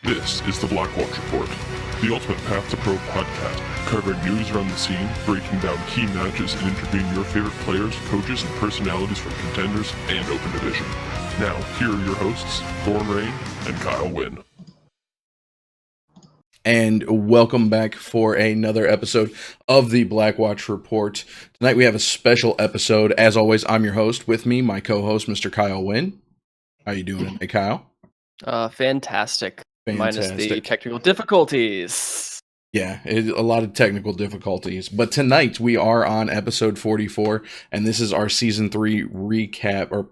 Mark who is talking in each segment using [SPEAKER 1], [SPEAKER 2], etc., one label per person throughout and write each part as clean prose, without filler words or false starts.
[SPEAKER 1] This is the Blackwatch Report, the ultimate Path to Pro podcast, covering news around the scene, breaking down key matches, and interviewing your favorite players, coaches, and personalities from Contenders and Open Division. Now, here are your hosts, Thorn Rain and Kyle Wynn.
[SPEAKER 2] And welcome back for another episode of the Blackwatch Report. Tonight we have a special episode. As always, I'm your host. With me, my co-host, Mr. Kyle Wynn. How you doing today, Kyle?
[SPEAKER 3] Fantastic. Minus the technical difficulties.
[SPEAKER 2] Yeah, a lot of technical difficulties. But tonight we are on episode 44, and this is our season 3 recap,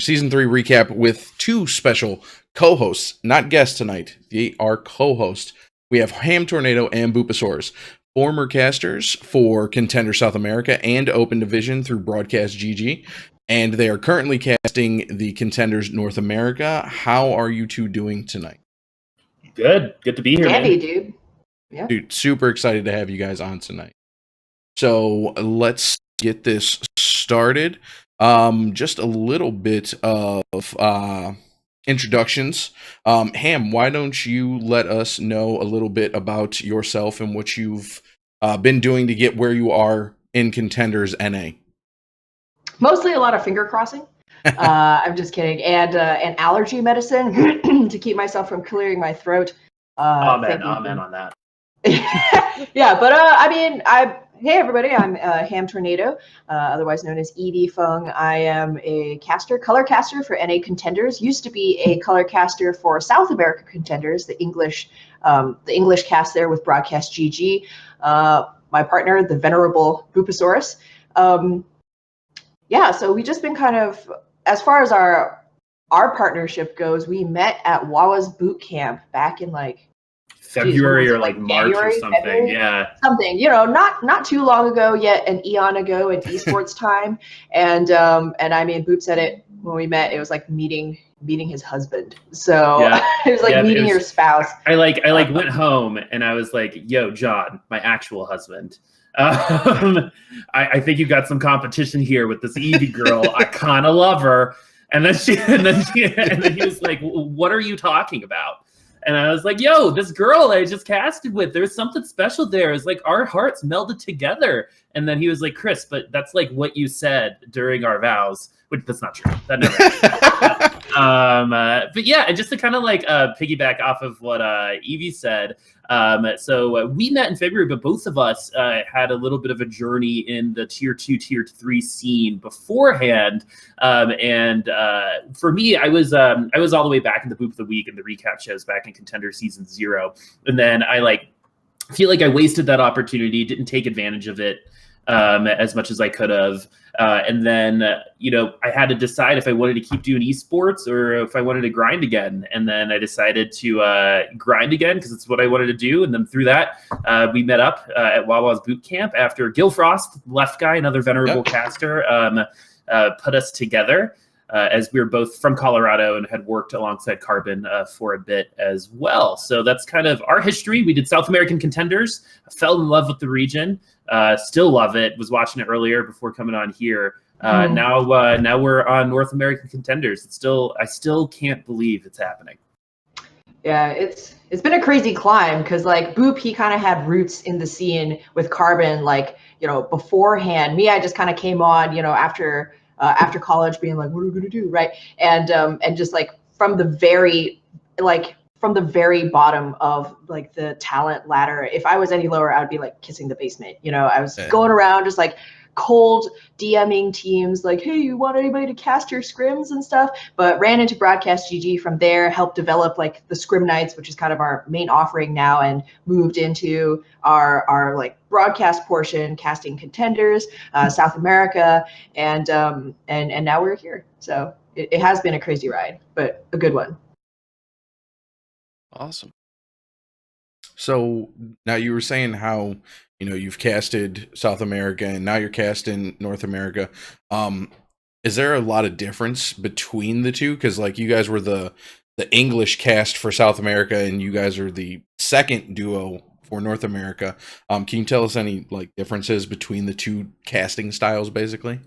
[SPEAKER 2] season 3 recap with two special co-hosts, not guests tonight. They are co-hosts. We have HamTornado and Boopasaurus, former casters for Contender South America and Open Division through Broadcast GG, and they are currently casting the Contenders North America. How are you two doing tonight?
[SPEAKER 4] Good to be here,
[SPEAKER 5] Andy,
[SPEAKER 4] man.
[SPEAKER 5] dude. Yeah.
[SPEAKER 2] Dude, super excited to have you guys on tonight. So let's get this started. Just a little bit of introductions. Ham, why don't you let us know a little bit about yourself and what you've been doing to get where you are in Contenders NA?
[SPEAKER 5] Mostly a lot of finger crossing. I'm just kidding. And allergy medicine to keep myself from clearing my throat.
[SPEAKER 4] Amen on that.
[SPEAKER 5] Yeah, but hey everybody, I'm HamTornado, otherwise known as Evie Fung. I am a color caster for NA Contenders. Used to be a color caster for South American Contenders, the English cast there with Broadcast GG. My partner, the venerable Boopasaurus. Yeah, so we just been kind of, as far as our partnership goes, we met at Wawa's boot camp back in
[SPEAKER 4] February or March
[SPEAKER 5] January,
[SPEAKER 4] or something.
[SPEAKER 5] February,
[SPEAKER 4] yeah.
[SPEAKER 5] Something, not too long ago yet, an eon ago in esports time. And I mean, Boop said it when we met, it was like meeting his husband. So
[SPEAKER 4] Yeah.
[SPEAKER 5] it was like meeting your spouse.
[SPEAKER 4] I went home and I was like, yo, John, my actual husband. I think you got some competition here with this Evie girl. I kind of love her. And then he was like, what are you talking about? And I was like, yo, this girl I just casted with, there's something special there. It's like our hearts melded together. And then he was like, Chris, but that's like what you said during our vows, which that's not true. That never happened. But yeah, and just to kind of piggyback off of what Evie said. So we met in February, but both of us had a little bit of a journey in the tier 2, tier 3 scene beforehand. And for me, I was all the way back in the Boop of the Week and the recap shows back in Contender Season 0. And then I feel like I wasted that opportunity, didn't take advantage of it as much as I could have. And then, I had to decide if I wanted to keep doing esports or if I wanted to grind again. And then I decided to grind again because it's what I wanted to do. And then through that, we met up at Wawa's boot camp after Gil Frost, left guy, another venerable caster, put us together as we were both from Colorado and had worked alongside Carbon for a bit as well. So that's kind of our history. We did South American Contenders, fell in love with the region, still love it, was watching it earlier before coming on here. Now we're on North American Contenders. I still can't believe it's happening.
[SPEAKER 5] Yeah, it's been a crazy climb because Boop, he kind of had roots in the scene with Carbon, beforehand. Me, I just kind of came on, after college, being like, what are we gonna do, right? And just from the very bottom of the talent ladder. If I was any lower, I would be kissing the basement. I was going around just cold DMing teams hey, you want anybody to cast your scrims and stuff? But ran into Broadcast GG from there, helped develop the Scrim Nights, which is kind of our main offering now, and moved into our broadcast portion, casting Contenders, South America, and now we're here. So it has been a crazy ride, but a good one.
[SPEAKER 2] Awesome. So now you were saying how you've casted South America and now you're casting North America. Is there a lot of difference between the two? Because you guys were the English cast for South America and you guys are the second duo for North America. Can you tell us any differences between the two casting styles, basically?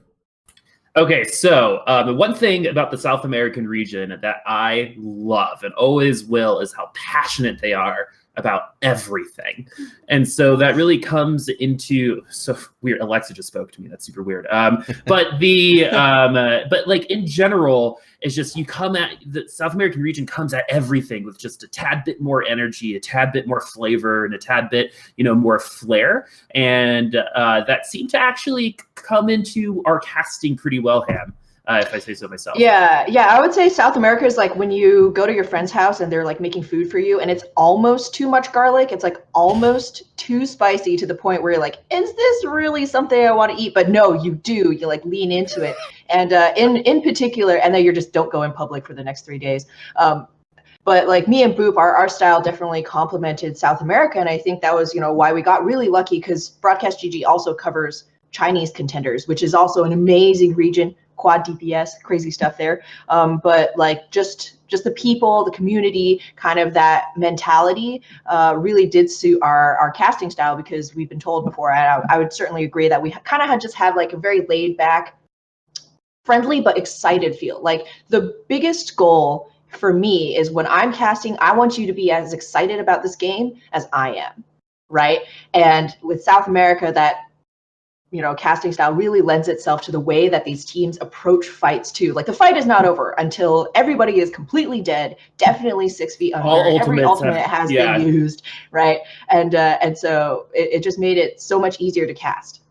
[SPEAKER 4] Okay, so the one thing about the South American region that I love and always will is how passionate they are about everything. And so that really comes into, so weird, Alexa just spoke to me, that's super weird. But like in general, it's just you come at, the South American region comes at everything with just a tad bit more energy, a tad bit more flavor, and a tad bit, more flair. And that seemed to actually come into our casting pretty well, Ham. If I say so myself.
[SPEAKER 5] Yeah, I would say South America is like when you go to your friend's house and they're like making food for you and it's almost too much garlic. It's like almost too spicy to the point where you're like, is this really something I want to eat? But no, you do. You like lean into it. And in particular, and then you just don't go in public for the next 3 days. But like me and Boop, our style definitely complemented South America. And I think that was, why we got really lucky, because Broadcast GG also covers Chinese contenders, which is also an amazing region. Quad DPS, crazy stuff there. But like just the people, the community, kind of that mentality really did suit our casting style, because we've been told before, I would certainly agree that we kind of just have like a very laid back, friendly, but excited feel. Like the biggest goal for me is when I'm casting, I want you to be as excited about this game as I am, right? And with South America, that casting style really lends itself to the way that these teams approach fights too. Like the fight is not over until everybody is completely dead, definitely 6 feet under. Every ultimate has been used, right? And so it just made it so much easier to cast.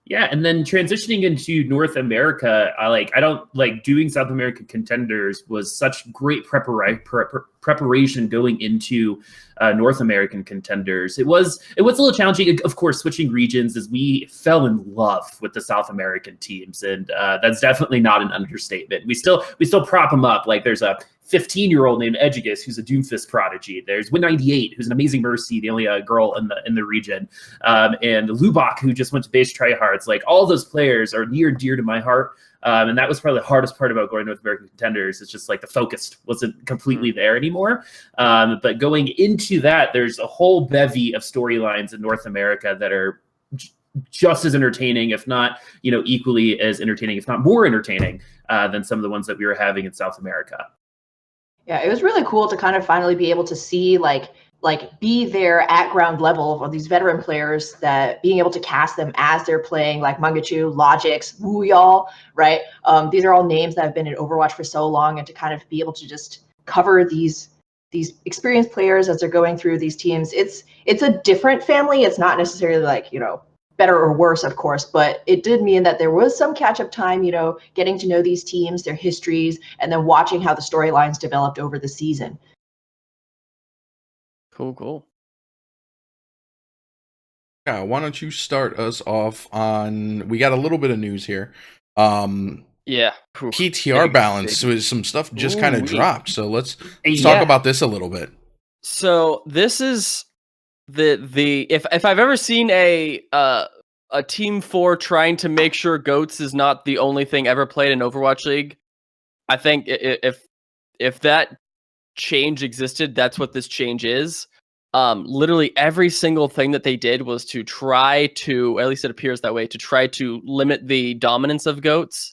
[SPEAKER 4] Yeah, and then transitioning into North America, I don't like doing South American Contenders was such great preparation going into North American Contenders. It was a little challenging, of course, switching regions, as we fell in love with the South American teams, and that's definitely not an understatement. We still prop them up. Like there's a 15-year-old named Edgigus, who's a Doomfist prodigy. There's Win98, who's an amazing Mercy, the only girl in the region, and Lubak, who just went to base tryhards. Like all those players are near and dear to my heart, and that was probably the hardest part about going North American Contenders. It's just like the focus wasn't completely there anymore. But going into that, there's a whole bevy of storylines in North America that are just as entertaining, if not equally as entertaining, if not more entertaining than some of the ones that we were having in South America.
[SPEAKER 5] Yeah, it was really cool to kind of finally be able to see like be there at ground level of these veteran players, that being able to cast them as they're playing, like Mangachu, Logix, Wuyall, right? These are all names that have been in Overwatch for so long, and to kind of be able to just cover these experienced players as they're going through these teams. It's a different family. It's not necessarily like, better or worse, of course, but it did mean that there was some catch-up time, getting to know these teams, their histories, and then watching how the storylines developed over the season.
[SPEAKER 3] Cool.
[SPEAKER 2] Yeah, why don't you start us off on, we got a little bit of news here.
[SPEAKER 3] Yeah.
[SPEAKER 2] PTR balance, so some stuff just kind of dropped. So let's talk about this a little bit.
[SPEAKER 3] So this is the if I've ever seen a Team 4 trying to make sure GOATS is not the only thing ever played in Overwatch League, I think if that change existed, that's what this change is. Literally every single thing that they did was to try to, at least it appears that way, to try to limit the dominance of GOATS.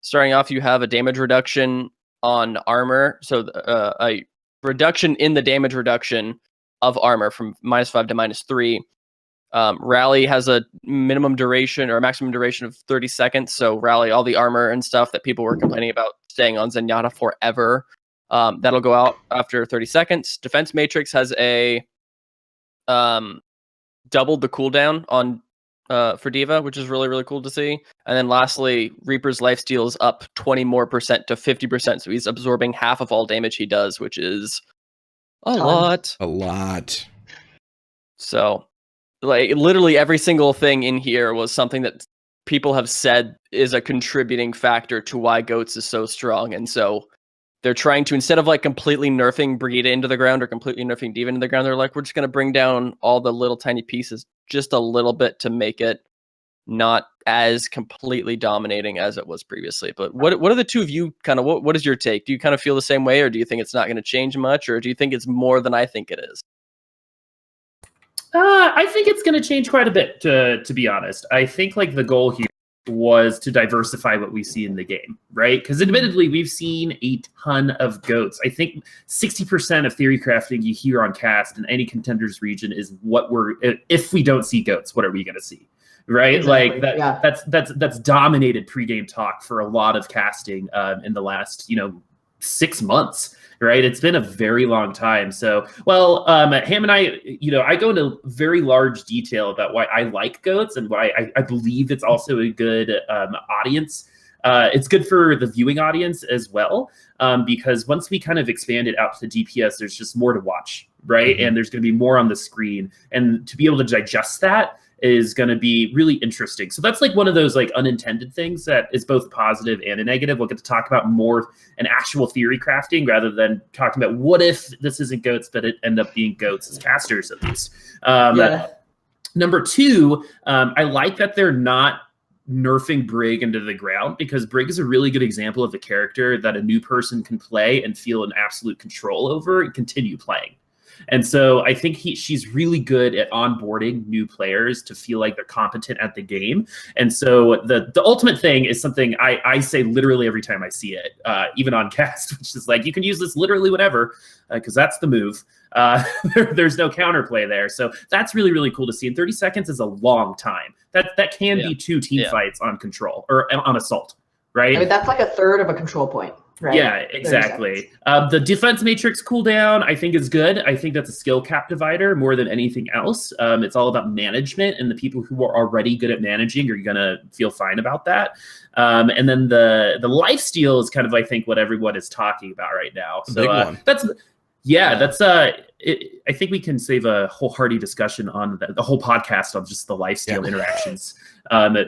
[SPEAKER 3] Starting off, you have a damage reduction on armor, so a reduction in the damage reduction of armor from -5 to -3. Rally has a minimum duration or a maximum duration of 30 seconds. So Rally, all the armor and stuff that people were complaining about staying on Zenyatta forever, that'll go out after 30 seconds. Defense Matrix has a doubled the cooldown on for D.Va, which is really, really cool to see. And then lastly, Reaper's lifesteal is up 20% more to 50%. So he's absorbing half of all damage he does, which is a lot. So, like, literally every single thing in here was something that people have said is a contributing factor to why GOATS is so strong. And so they're trying to, instead of like completely nerfing Brita into the ground or completely nerfing D.Va into the ground, they're like, we're just going to bring down all the little tiny pieces just a little bit to make it not as completely dominating as it was previously. But what are the two of you kind of, what is your take? Do you kind of feel the same way, or do you think it's not going to change much, or do you think it's more than I think it is?
[SPEAKER 4] I think it's going to change quite a bit, to be honest. I think like the goal here was to diversify what we see in the game, right? Because admittedly, we've seen a ton of goats. I think 60% of theory crafting you hear on cast in any contenders region is if we don't see goats, what are we going to see? Right?
[SPEAKER 5] Exactly.
[SPEAKER 4] Like that.
[SPEAKER 5] Yeah.
[SPEAKER 4] That's dominated pregame talk for a lot of casting in the last 6 months. Right. It's been a very long time. So, Ham and I go into very large detail about why I like goats and why I believe it's also a good audience. It's good for the viewing audience as well, because once we kind of expand it out to the DPS, there's just more to watch. Right. Mm-hmm. And there's going to be more on the screen. And to be able to digest that is going to be really interesting. So that's like one of those like unintended things that is both positive and a negative. We'll get to talk about more an actual theory crafting rather than talking about what if this isn't goats, but it end up being goats as casters at least. Number two, I like that they're not nerfing Brig into the ground, because Brig is a really good example of a character that a new person can play and feel an absolute control over and continue playing. And so I think she's really good at onboarding new players to feel like they're competent at the game. And so the ultimate thing is something I say literally every time I see it, even on cast, which is like, you can use this literally whenever, because that's the move. There's no counterplay there. So that's really, really cool to see. And 30 seconds is a long time. That can be 2 team fights on control or on assault, right?
[SPEAKER 5] I mean, that's like a third of a control point. Right.
[SPEAKER 4] Yeah, exactly. The defense matrix cooldown, I think, is good. I think that's a skill cap divider more than anything else. It's all about management, and the people who are already good at managing are going to feel fine about that. And then the lifesteal is kind of, I think, what everyone is talking about right now. So
[SPEAKER 2] big one.
[SPEAKER 4] I think we can save a whole hearty discussion on the whole podcast on just the lifesteal interactions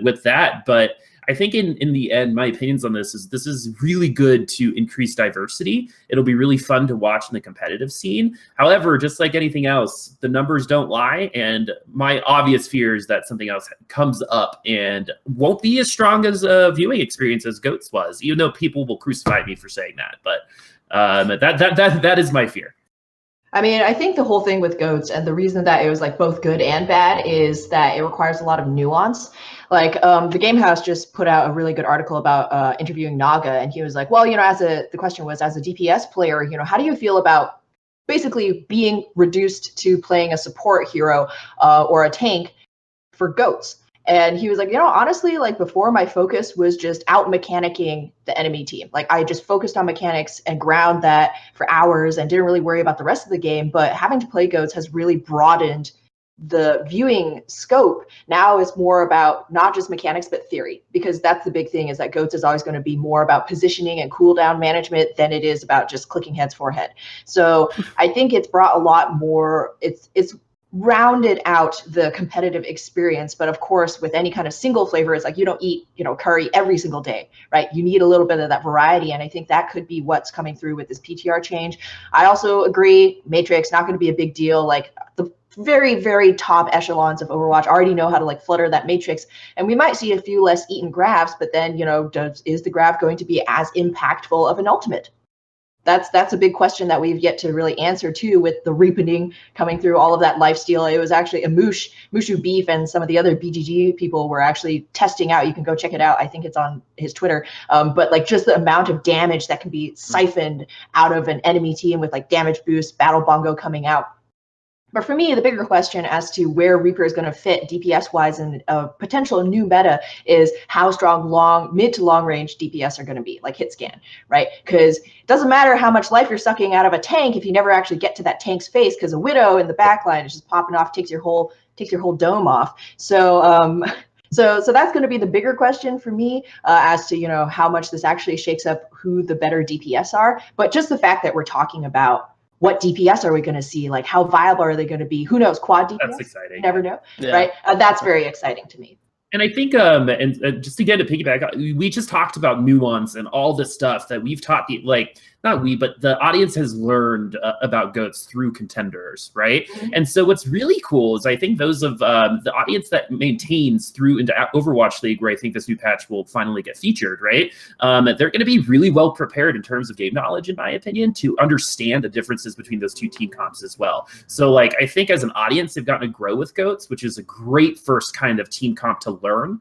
[SPEAKER 4] with that. But I think in the end, my opinions on this is really good to increase diversity. It'll be really fun to watch in the competitive scene. However, just like anything else, the numbers don't lie. And my obvious fear is that something else comes up and won't be as strong as a viewing experience as GOATS was, even though people will crucify me for saying that. But that is my fear.
[SPEAKER 5] I mean, I think the whole thing with GOATS, and the reason that it was like both good and bad, is that it requires a lot of nuance. Like the Game House just put out a really good article about interviewing Naga, and he was like, well, the question was, as a DPS player, how do you feel about basically being reduced to playing a support hero or a tank for GOATS? And he was like, honestly, like before, my focus was just out mechanicking the enemy team. Like I just focused on mechanics and ground that for hours and didn't really worry about the rest of the game. But having to play GOATS has really broadened the viewing scope. Now it's more about not just mechanics, but theory, because that's the big thing, is that GOATS is always going to be more about positioning and cooldown management than it is about just clicking heads for head. So I think it's brought a lot more, it's rounded out the competitive experience. But of course, with any kind of single flavor, it's like you don't eat curry every single day, right? You need a little bit of that variety, and I think that could be what's coming through with this PTR change. I also agree, Matrix not going to be a big deal. Like the very, very top echelons of Overwatch already know how to like flutter that Matrix, and we might see a few less eaten grabs, but then is the grab going to be as impactful of an ultimate? That's a big question that we've yet to really answer too, with the reapening coming through, all of that lifesteal. It was actually a Mushu Beef and some of the other BGG people were actually testing out. You can go check it out. I think it's on his Twitter. But like just the amount of damage that can be siphoned out of an enemy team with like damage boost, battle bongo coming out. But for me, the bigger question as to where Reaper is going to fit DPS-wise in a potential new meta is how strong mid to long range DPS are going to be, like hit scan, right? Because it doesn't matter how much life you're sucking out of a tank if you never actually get to that tank's face, because a Widow in the backline is just popping off, takes your whole dome off. So So that's going to be the bigger question for me as to how much this actually shakes up who the better DPS are. But just the fact that we're talking about what DPS are we going to see? Like, how viable are they going to be? Who knows? Quad DPS? That's exciting. You never know, right? That's very exciting to me.
[SPEAKER 4] And I think, and just again to piggyback, we just talked about nuance and all this stuff that we've taught, not we, but the audience has learned about GOATS through contenders, right? Mm-hmm. And so what's really cool is I think those of the audience that maintains through into Overwatch League, where I think this new patch will finally get featured, right? They're going to be really well prepared in terms of game knowledge, in my opinion, to understand the differences between those two team comps as well. So like, I think as an audience, they've gotten to grow with GOATS, which is a great first kind of team comp to learn.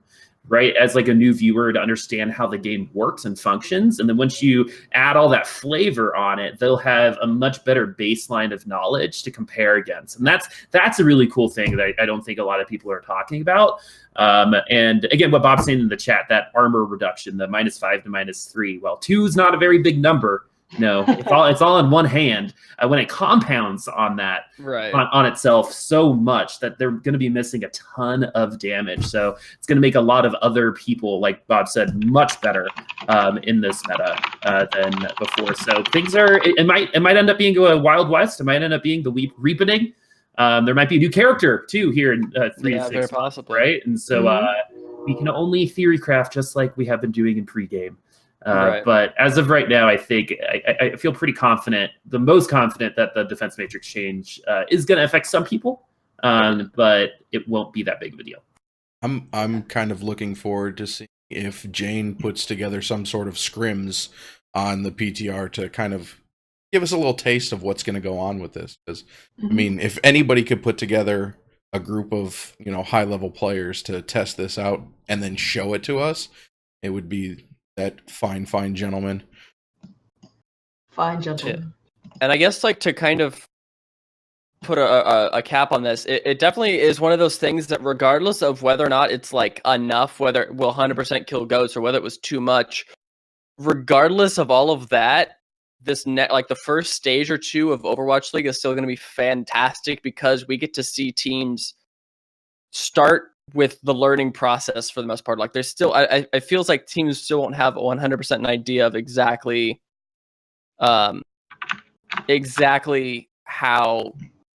[SPEAKER 4] right? As like a new viewer to understand how the game works and functions. And then once you add all that flavor on it, they'll have a much better baseline of knowledge to compare against. And that's a really cool thing that I don't think a lot of people are talking about. And again, what Bob's saying in the chat, that armor reduction, the -5 to -3. Well, 2 is not a very big number. No, it's all in one hand. When it compounds on that,
[SPEAKER 3] Right.
[SPEAKER 4] on itself so much that they're going to be missing a ton of damage. So it's going to make a lot of other people, like Bob said, much better in this meta than before. So things are. It might end up being a Wild West. It might end up being the Reapening. There might be a new character too here in 3 to 6
[SPEAKER 3] very
[SPEAKER 4] months,
[SPEAKER 3] possibly.
[SPEAKER 4] right? And so we can only theory craft just like we have been doing in pregame.
[SPEAKER 3] Right.
[SPEAKER 4] But as of right now, I think I feel pretty confident, the most confident that the defense matrix change is going to affect some people, but it won't be that big of a deal.
[SPEAKER 2] I'm kind of looking forward to see if Jane puts together some sort of scrims on the PTR to kind of give us a little taste of what's going to go on with this. Because I mean, if anybody could put together a group of high level players to test this out and then show it to us, it would be that fine gentleman.
[SPEAKER 5] Fine gentleman.
[SPEAKER 3] And I guess like to kind of put a cap on this, it definitely is one of those things that regardless of whether or not it's like enough, whether it will 100% kill goats or whether it was too much, regardless of all of that, this like the first stage or two of Overwatch League is still going to be fantastic because we get to see teams start with the learning process for the most part. Like there's still, it feels like teams still won't have 100% an idea of exactly how,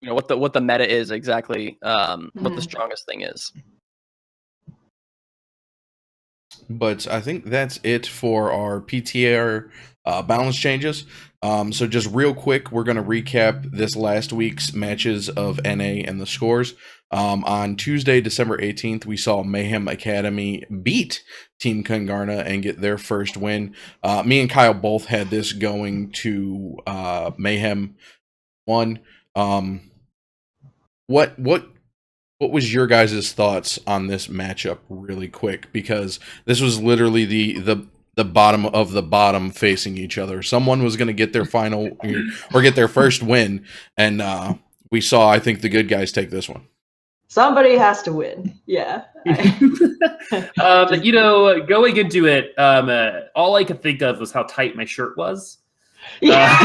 [SPEAKER 3] what the meta is exactly, what the strongest thing is.
[SPEAKER 2] But I think that's it for our PTR balance changes. So just real quick, we're going to recap this last week's matches of NA and the scores. On Tuesday, December 18th, we saw Mayhem Academy beat Team Kungarna and get their first win. Me and Kyle both had this going to Mayhem 1. What was your guys' thoughts on this matchup really quick? Because this was literally the bottom of the bottom facing each other. Someone was going to get their final or get their first win, and we saw, I think, the good guys take this one.
[SPEAKER 5] Somebody has to win. Yeah.
[SPEAKER 4] Going into it, all I could think of was how tight my shirt was.
[SPEAKER 5] Yeah.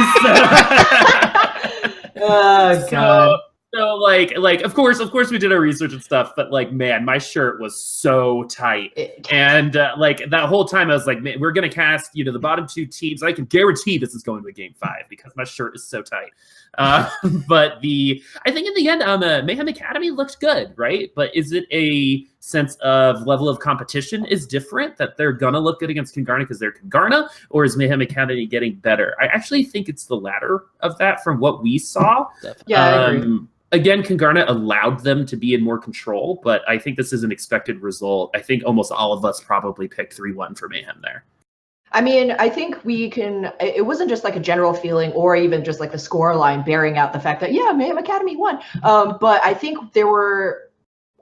[SPEAKER 5] Oh, God.
[SPEAKER 4] So like of course we did our research and stuff, but like, man, my shirt was so tight. And like that whole time I was like, man, we're gonna cast the bottom two teams. I can guarantee this is going to a game 5 because my shirt is so tight. But I think in the end, Mayhem Academy looked good, right? But is it a sense of level of competition is different, that they're gonna look good against Kungarna because they're Kungarna, or is Mayhem Academy getting better? I actually think it's the latter of that from what we saw.
[SPEAKER 5] Yeah, I agree.
[SPEAKER 4] Again, Kungarna allowed them to be in more control, but I think this is an expected result. I think almost all of us probably picked 3-1 for Mayhem there.
[SPEAKER 5] I mean, I think it wasn't just like a general feeling or even just like the score line bearing out the fact that, yeah, Mayhem Academy won. But I think I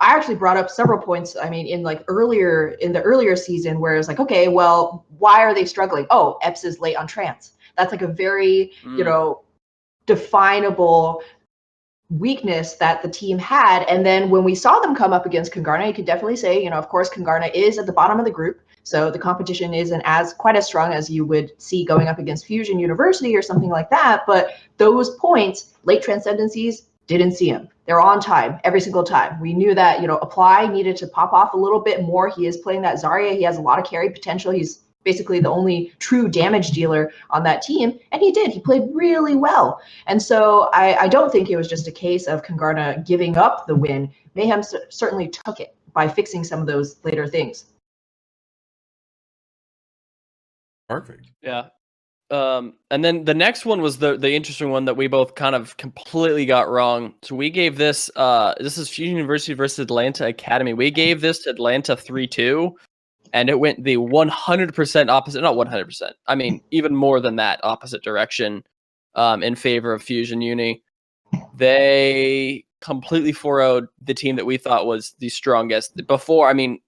[SPEAKER 5] actually brought up several points. I mean, in the earlier season where it's like, okay, well, why are they struggling? Oh, Epps is late on trans. That's like a very, definable weakness that the team had. And then when we saw them come up against Kungarna, you could definitely say, of course, Kungarna is at the bottom of the group. So the competition isn't quite as strong as you would see going up against Fusion University or something like that. But those points, late transcendencies, didn't see him. They're on time every single time. We knew that, Apply needed to pop off a little bit more. He is playing that Zarya. He has a lot of carry potential. He's basically the only true damage dealer on that team. And he did. He played really well. And so I don't think it was just a case of Kungarna giving up the win. Mayhem certainly took it by fixing some of those later things.
[SPEAKER 2] Perfect.
[SPEAKER 3] Yeah. And then the next one was the interesting one that we both kind of completely got wrong. So we gave this is Fusion University versus Atlanta Academy. We gave this to Atlanta 3-2, and it went the 100% opposite, not 100%. I mean, even more than that, opposite direction in favor of Fusion Uni. They completely 4-0'd the team that we thought was the strongest. Before, I mean,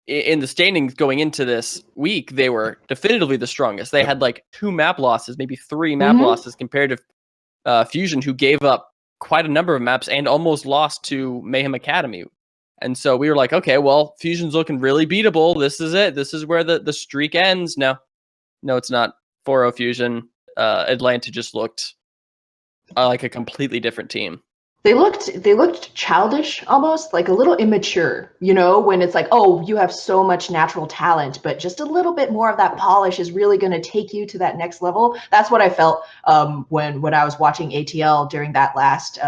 [SPEAKER 3] in the standings going into this week, they were definitively the strongest. They had like 2 map losses, maybe 3 map losses compared to Fusion, who gave up quite a number of maps and almost lost to Mayhem Academy. And so we were like, okay, well, Fusion's looking really beatable. This is it. This is where the streak ends. No, it's not. 4-0 Fusion. Atlanta just looked like a completely different team.
[SPEAKER 5] They looked childish, almost like a little immature, when it's like, oh, you have so much natural talent, but just a little bit more of that polish is really going to take you to that next level. That's what I felt when I was watching ATL during that last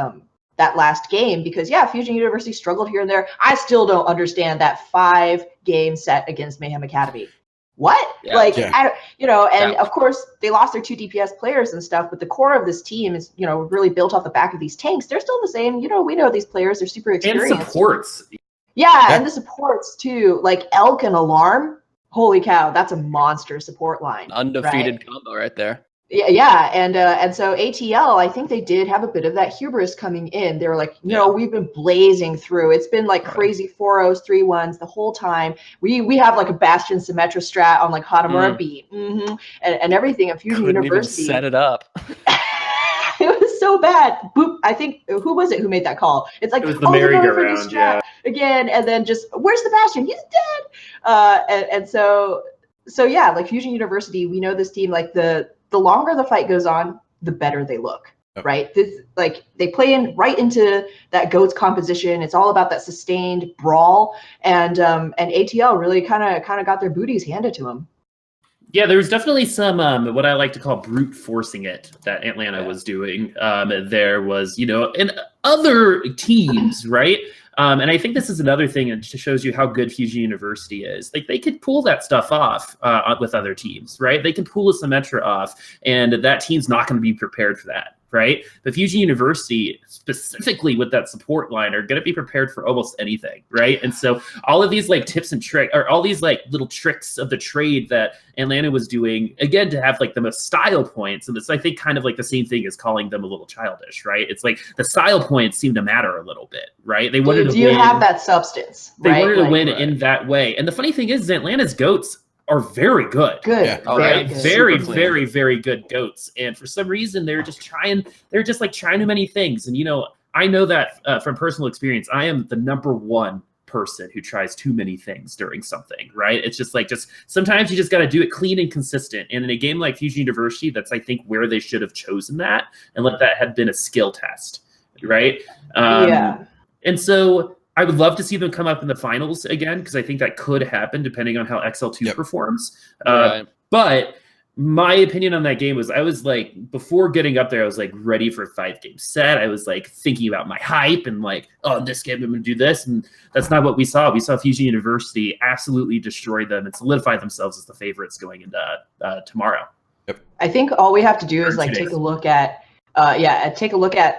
[SPEAKER 5] game, because Fusion University struggled here and there. I still don't understand that 5-game set against Mayhem Academy. What? And of course they lost their 2 DPS players and stuff, but the core of this team is, really built off the back of these tanks. They're still the same. We know these players, they're super experienced.
[SPEAKER 4] And supports.
[SPEAKER 5] And the supports too, like Elk and Alarm. Holy cow, that's a monster support line.
[SPEAKER 3] Undefeated combo right there.
[SPEAKER 5] Yeah, and so ATL, I think they did have a bit of that hubris coming in. They were like, we've been blazing through. It's been like crazy 4-0s, 3-1s the whole time. We have like a Bastion Symmetra strat on like Hanamura B, and everything at Fusion University.
[SPEAKER 3] Even set it up.
[SPEAKER 5] It was so bad. Boop. I think who was it who made that call? It's like,
[SPEAKER 4] it was the merry-go-round,
[SPEAKER 5] again, and then just where's the Bastion? He's dead. And so like Fusion University, we know this team, like the longer the fight goes on, the better they look, right? They play right into that GOATS composition. It's all about that sustained brawl, and ATL really kind of got their booties handed to them.
[SPEAKER 4] Yeah, there was definitely some what I like to call brute forcing it that Atlanta was doing. There was, in other teams, right? And I think this is another thing that shows you how good Fusion University is. Like, they could pull that stuff off with other teams, right? They can pull a Symmetra off, and that team's not going to be prepared for that, right? But Fusion University, specifically with that support line, are going to be prepared for almost anything, right? And so all of these like tips and tricks, or all these like little tricks of the trade that Atlanta was doing, again, to have like the most style points, and it's, I think, kind of like the same thing as calling them a little childish, right? It's like the style points seem to matter a little bit, right? They wanted
[SPEAKER 5] do you have that substance?
[SPEAKER 4] They wanted to win in that way. And the funny thing is Atlanta's GOATs are very good. Right? Very, very, very good GOATs. And for some reason, they're just trying too many things. And, I know that from personal experience, I am the number one person who tries too many things during something, right? It's just sometimes you just got to do it clean and consistent. And in a game like Fusion University, that's, I think, where they should have chosen that and let that have been a skill test, right? And so I would love to see them come up in the finals again, because I think that could happen depending on how XL2 performs. But my opinion on that game was, I was like, before getting up there, I was like ready for a 5-game set. I was like thinking about my hype and like, oh, in this game I'm going to do this. And that's not what we saw. We saw Fusion University absolutely destroy them and solidify themselves as the favorites going into tomorrow.
[SPEAKER 5] I think all we have to do is like take a look at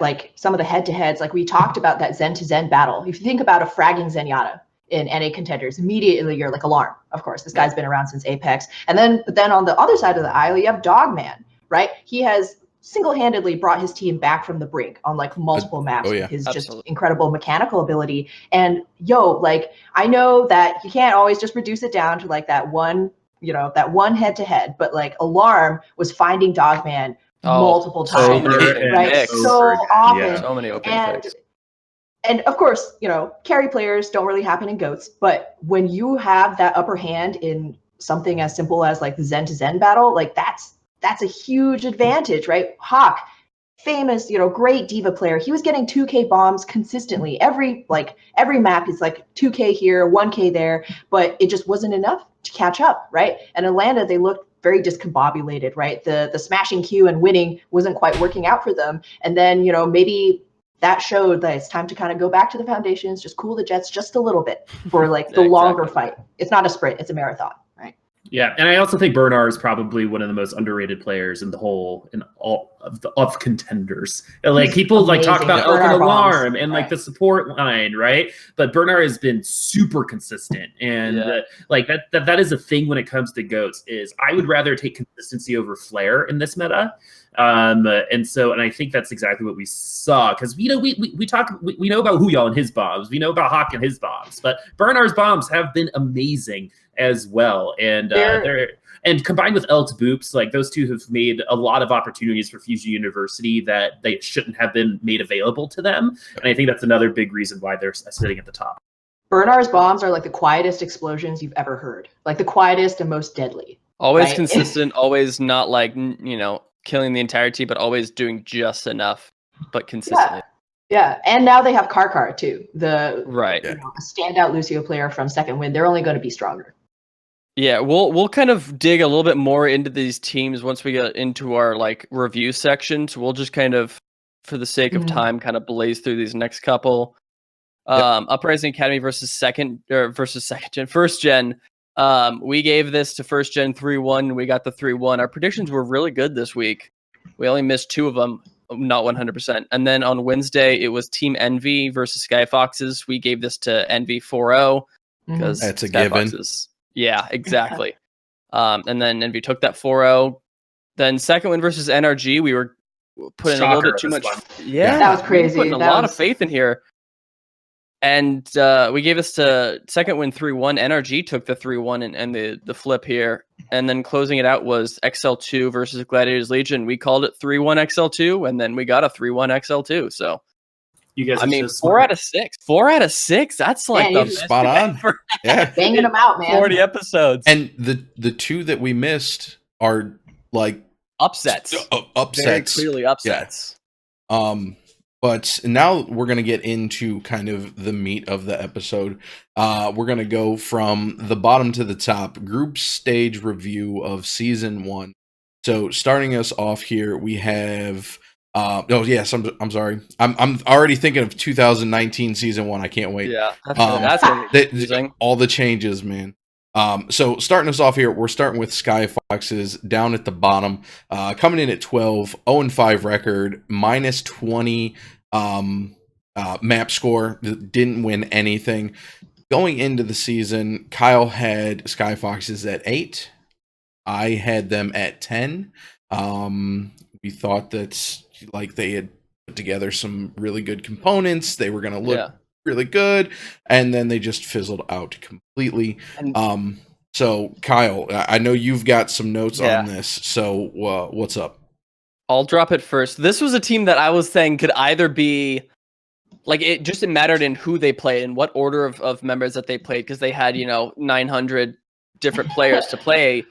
[SPEAKER 5] like some of the head-to-heads. Like we talked about that Zen to Zen battle. If you think about a fragging Zenyatta in NA Contenders, immediately you're like, Alarm. Of course, this guy's been around since Apex. And then on the other side of the aisle, you have Dogman, right? He has single-handedly brought his team back from the brink on like multiple maps with his just incredible mechanical ability. And like, I know that you can't always just reduce it down to like that one head-to-head, but like Alarm was finding Dogman multiple times, right? So often.
[SPEAKER 3] So many open picks.
[SPEAKER 5] And of course, carry players don't really happen in GOATs, but when you have that upper hand in something as simple as like the Zen to Zen battle, like that's a huge advantage, right? Hawk, famous, great diva player. He was getting 2K bombs consistently. Every map is like 2K here, 1K there, but it just wasn't enough to catch up, right? And Atlanta, they looked very discombobulated, right? The smashing Q and winning wasn't quite working out for them. And then, maybe that showed that it's time to kind of go back to the foundations, just cool the jets just a little bit for like the longer fight. It's not a sprint, it's a marathon, right?
[SPEAKER 4] Yeah, and I also think Bernard is probably one of the most underrated players in all of contenders. Like people like talk
[SPEAKER 5] amazing.
[SPEAKER 4] about
[SPEAKER 5] Bernard
[SPEAKER 4] Open
[SPEAKER 5] Bombs.
[SPEAKER 4] Alarm and like the support line, right? But Bernard has been super consistent, and like that is a thing when it comes to goats. Is I would rather take consistency over flair in this meta. And I think that's exactly what we saw, because we know we know about Huyal and his bombs, we know about Hawk and his bombs, but Bernard's bombs have been amazing as well, and and combined with Elk's boops, like those two have made a lot of opportunities for Fusion University that they shouldn't have been made available to them, and I think that's another big reason why they're sitting at the top.
[SPEAKER 5] Bernard's bombs are like the quietest explosions you've ever heard, like the quietest and most deadly.
[SPEAKER 3] Always
[SPEAKER 5] right?
[SPEAKER 3] consistent, always not like, killing the entirety, but always doing just enough, but consistently.
[SPEAKER 5] Yeah, and now they have Karkar too, the
[SPEAKER 3] Right.
[SPEAKER 5] standout Lucio player from Second Wind. They're only going to be stronger.
[SPEAKER 3] Yeah, we'll kind of dig a little bit more into these teams once we get into our like review sections. We'll just kind of, for the sake of time, kind of blaze through these next couple. Uprising Academy versus first gen. We gave this to first gen 3-1. We got the 3-1. Our predictions were really good this week. We only missed 2 of them, not 100%. And then on Wednesday, it was Team Envy versus Sky Foxes. We gave this to Envy 4-0 because
[SPEAKER 2] that's a
[SPEAKER 3] Sky
[SPEAKER 2] given.
[SPEAKER 3] Foxes. Yeah, exactly. And then Envy took that 4-0. Then second win versus NRG, we were putting a little bit too much. Yeah,
[SPEAKER 5] that was crazy.
[SPEAKER 3] Putting a lot of faith in here. And we gave this to second win 3-1. NRG took the 3-1 and the flip here. And then closing it out was XL2 versus Gladiators Legion. We called it 3-1 XL2, and then we got a 3-1 XL2 So
[SPEAKER 4] you guys,
[SPEAKER 3] I mean, 4 out of 6. 4 out of 6. That's like the
[SPEAKER 2] spot on. Yeah,
[SPEAKER 5] banging them out, man.
[SPEAKER 3] 40 episodes.
[SPEAKER 2] And the 2 that we missed are like
[SPEAKER 3] upsets.
[SPEAKER 2] Upsets.
[SPEAKER 3] Very clearly upsets.
[SPEAKER 2] Yeah. But now we're going to get into kind of the meat of the episode. We're going to go from the bottom to the top. Group stage review of Season 1. So starting us off here, we have... I'm sorry. I'm already thinking of 2019 Season 1. I can't wait.
[SPEAKER 3] Yeah, that's confusing.
[SPEAKER 2] All the changes, man. So starting us off here, we're starting with Sky Foxes down at the bottom, coming in at 12, 0-5 record, minus 20 map score, didn't win anything. Going into the season, Kyle had Sky Foxes at 8. I had them at 10. We thought that like they had put together some really good components. They were going to look really good, and then they just fizzled out completely. So Kyle, I know you've got some notes on this. So what's up?
[SPEAKER 3] I'll drop it first. This was a team that I was saying could either be like it mattered in who they played and what order of members that they played, because they had 900 different players to play.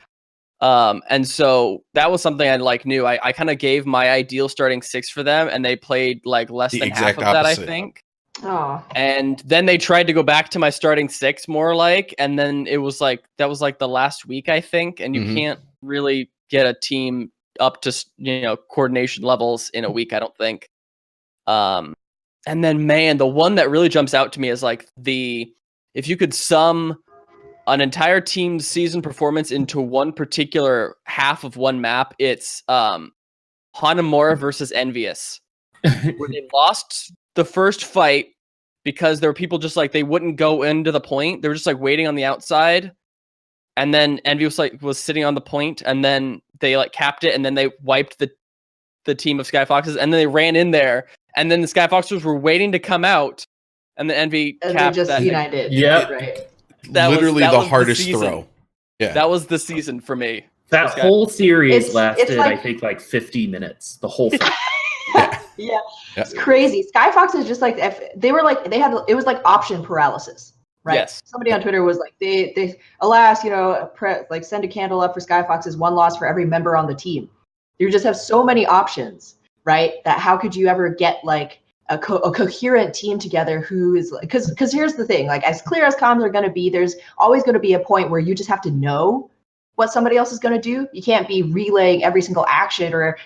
[SPEAKER 3] And so that was something I knew. I kind of gave my ideal starting 6 for them, and they played like less than half of that, I think.
[SPEAKER 5] Oh.
[SPEAKER 3] And then they tried to go back to my starting 6 more and then it was like that was like the last week, I think, and you can't really get a team up to coordination levels in a week, I don't think. And then man, the one that really jumps out to me is like if you could sum an entire team's season performance into one particular half of one map, it's Hanamura versus Envious, where they lost the first fight because there were people just like they wouldn't go into the point. They were just like waiting on the outside, and then Envy was sitting on the point, and then they like capped it, and then they wiped the team of Sky Foxes, and then they ran in there, and then the Sky Foxes were waiting to come out, and then Envy capped
[SPEAKER 5] just
[SPEAKER 3] that.
[SPEAKER 5] united.
[SPEAKER 4] Yeah,
[SPEAKER 5] right.
[SPEAKER 3] That
[SPEAKER 2] literally
[SPEAKER 3] was
[SPEAKER 2] the hardest throw. Yeah,
[SPEAKER 3] that was the season for me.
[SPEAKER 4] That whole series lasted,
[SPEAKER 5] like,
[SPEAKER 4] I think, like 50 minutes. The whole thing.
[SPEAKER 5] Yeah, it's crazy. Sky Fox is just like it was like option paralysis, right?
[SPEAKER 3] Yes.
[SPEAKER 5] Somebody on Twitter was like, they alas, send a candle up for Sky Fox's 1 loss for every member on the team. You just have so many options, right? That how could you ever get like a coherent team together who is like, because here's the thing, like as clear as comms are going to be, there's always going to be a point where you just have to know what somebody else is going to do. You can't be relaying every single action or,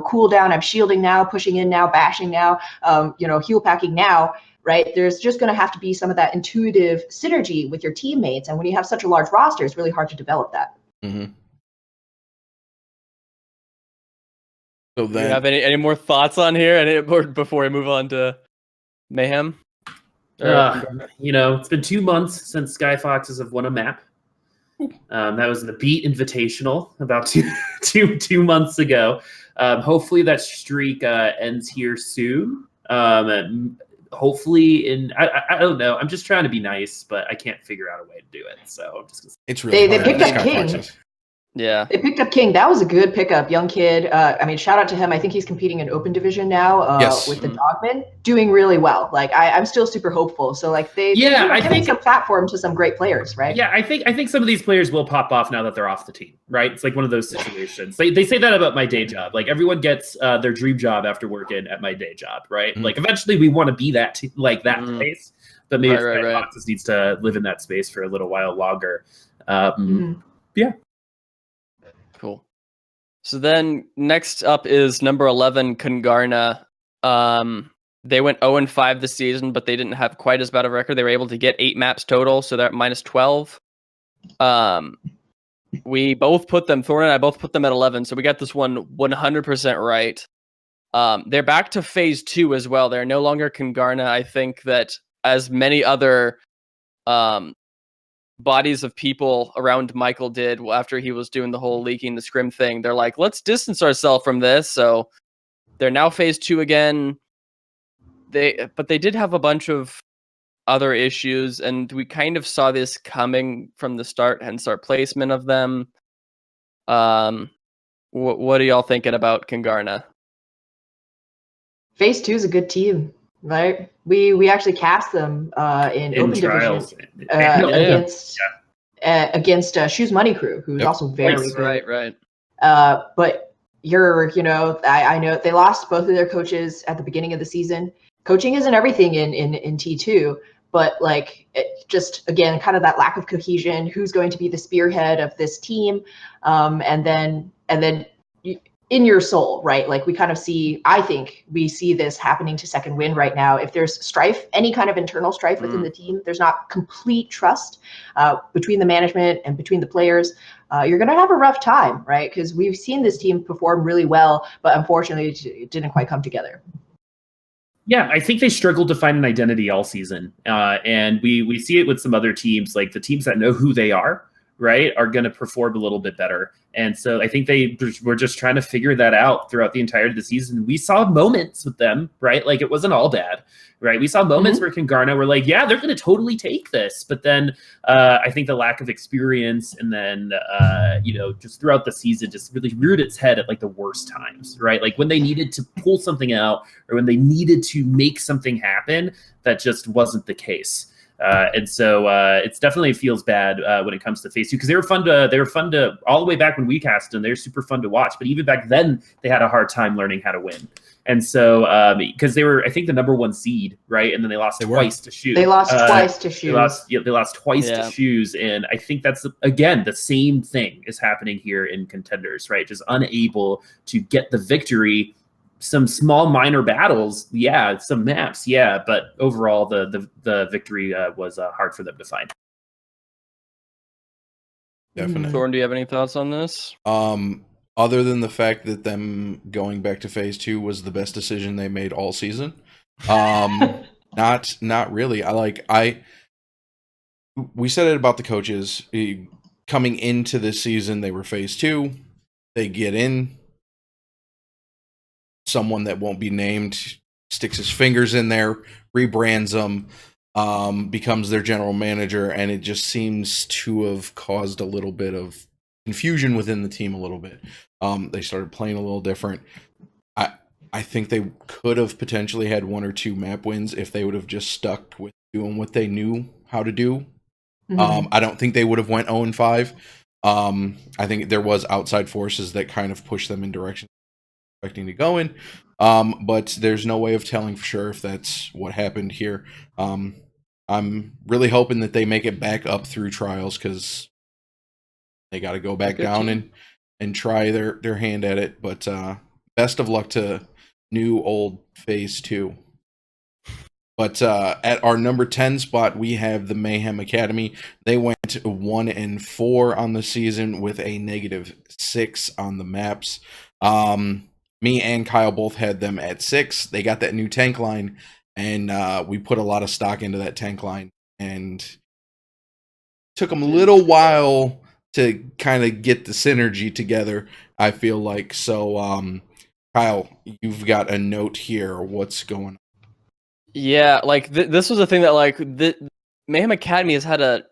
[SPEAKER 5] cool down, I'm shielding now, pushing in now, bashing now, heal packing now, right? There's just going to have to be some of that intuitive synergy with your teammates. And when you have such a large roster, it's really hard to develop that.
[SPEAKER 2] Mm-hmm. So
[SPEAKER 3] Do you
[SPEAKER 2] then,
[SPEAKER 3] have any more thoughts on here before we move on to Mayhem?
[SPEAKER 4] It's been 2 months since Sky Foxes have won a map. That was the Beat Invitational about two months ago. Hopefully that streak ends here soon. And hopefully I don't know. I'm just trying to be nice, but I can't figure out a way to do it. So I'm just gonna
[SPEAKER 2] it's really
[SPEAKER 5] They
[SPEAKER 2] hard
[SPEAKER 5] picked
[SPEAKER 2] with
[SPEAKER 5] up
[SPEAKER 2] Sky
[SPEAKER 5] King.
[SPEAKER 2] Foxes.
[SPEAKER 3] Yeah.
[SPEAKER 5] They picked up King. That was a good pickup. Young kid. I mean, shout out to him. I think he's competing in open division now
[SPEAKER 2] Yes.
[SPEAKER 5] with the Dogmen, doing really well. Like I'm still super hopeful. So like they're giving some platform to some great players, right?
[SPEAKER 4] Yeah, I think some of these players will pop off now that they're off the team, right? It's like one of those situations. They say that about my day job. Like everyone gets their dream job after working at my day job, right?
[SPEAKER 2] Mm.
[SPEAKER 4] Like eventually we want to be that place, but maybe Sky Foxes needs to live in that space for a little while longer. Yeah.
[SPEAKER 3] Cool. So then next up is number 11, Kungarna. They went 0-5 this season, but they didn't have quite as bad a record. They were able to get 8 maps total, so they're at -12. We both put them, Thorn and I both put them at 11, so we got this one 100% right. They're back to phase 2 as well. They're no longer Kungarna. I think that as many other bodies of people around Michael did after he was doing the whole leaking the scrim thing, they're like, let's distance ourselves from this. So they're now phase 2 again. But they did have a bunch of other issues, and we kind of saw this coming from the start, hence our placement of them. What are y'all thinking about Kungarna?
[SPEAKER 5] Phase 2 is a good team, right? We actually cast them in open
[SPEAKER 4] trials
[SPEAKER 5] against Shoes Money Crew, who's also very good.
[SPEAKER 3] Right.
[SPEAKER 5] But I know they lost both of their coaches at the beginning of the season. Coaching isn't everything in T2, but like just again, kind of that lack of cohesion. Who's going to be the spearhead of this team? And then in your soul, right? Like I think we see this happening to Second Wind right now. If there's strife, any kind of internal strife within the team, there's not complete trust between the management and between the players. You're going to have a rough time, right? Because we've seen this team perform really well, but unfortunately it didn't quite come together.
[SPEAKER 4] Yeah, I think they struggled to find an identity all season. And we see it with some other teams, like the teams that know who they are, right, are going to perform a little bit better. And so I think they were just trying to figure that out throughout the entirety of the season. We saw moments with them, right? Like it wasn't all bad, right? We saw moments where Kungarna were like, yeah, they're going to totally take this. But then I think the lack of experience and then, just throughout the season just really reared its head at like the worst times, right? Like when they needed to pull something out or when they needed to make something happen, that just wasn't the case. And so it definitely feels bad when it comes to phase 2 because they were fun to all the way back when we cast them. They're super fun to watch, but even back then they had a hard time learning how to win. And so because they were, I think, the number 1 seed, right? And then they lost twice to Shoes.
[SPEAKER 5] They lost twice to Shoes.
[SPEAKER 4] They lost twice to Shoes, and I think that's again the same thing is happening here in Contenders, right? Just unable to get the victory. Some small minor battles, some maps, but overall the victory was hard for them to find.
[SPEAKER 2] Definitely.
[SPEAKER 3] Thorn, do you have any thoughts on this?
[SPEAKER 2] Other than the fact that them going back to phase 2 was the best decision they made all season. Not really. We said it about the coaches coming into this season. They were phase 2. They get in. Someone that won't be named sticks his fingers in there, rebrands them, becomes their general manager, and it just seems to have caused a little bit of confusion within the team a little bit. They started playing a little different. I think they could have potentially had 1 or 2 map wins if they would have just stuck with doing what they knew how to do. I don't think they would have went 0-5. I think there was outside forces that kind of pushed them in directions expecting to go in, but there's no way of telling for sure if that's what happened here. I'm really hoping that they make it back up through trials because they got to go back down and try their hand at it. But best of luck to new old phase 2. But at our number 10 spot, we have the Mayhem Academy. They went 1-4 on the season with a -6 on the maps. Me and Kyle both had them at 6. They got that new tank line, and we put a lot of stock into that tank line, and took them a little while to kind of get the synergy together, I feel like. So, Kyle, you've got a note here. What's going on?
[SPEAKER 3] Yeah, like this was a thing that like Mayhem Academy has had a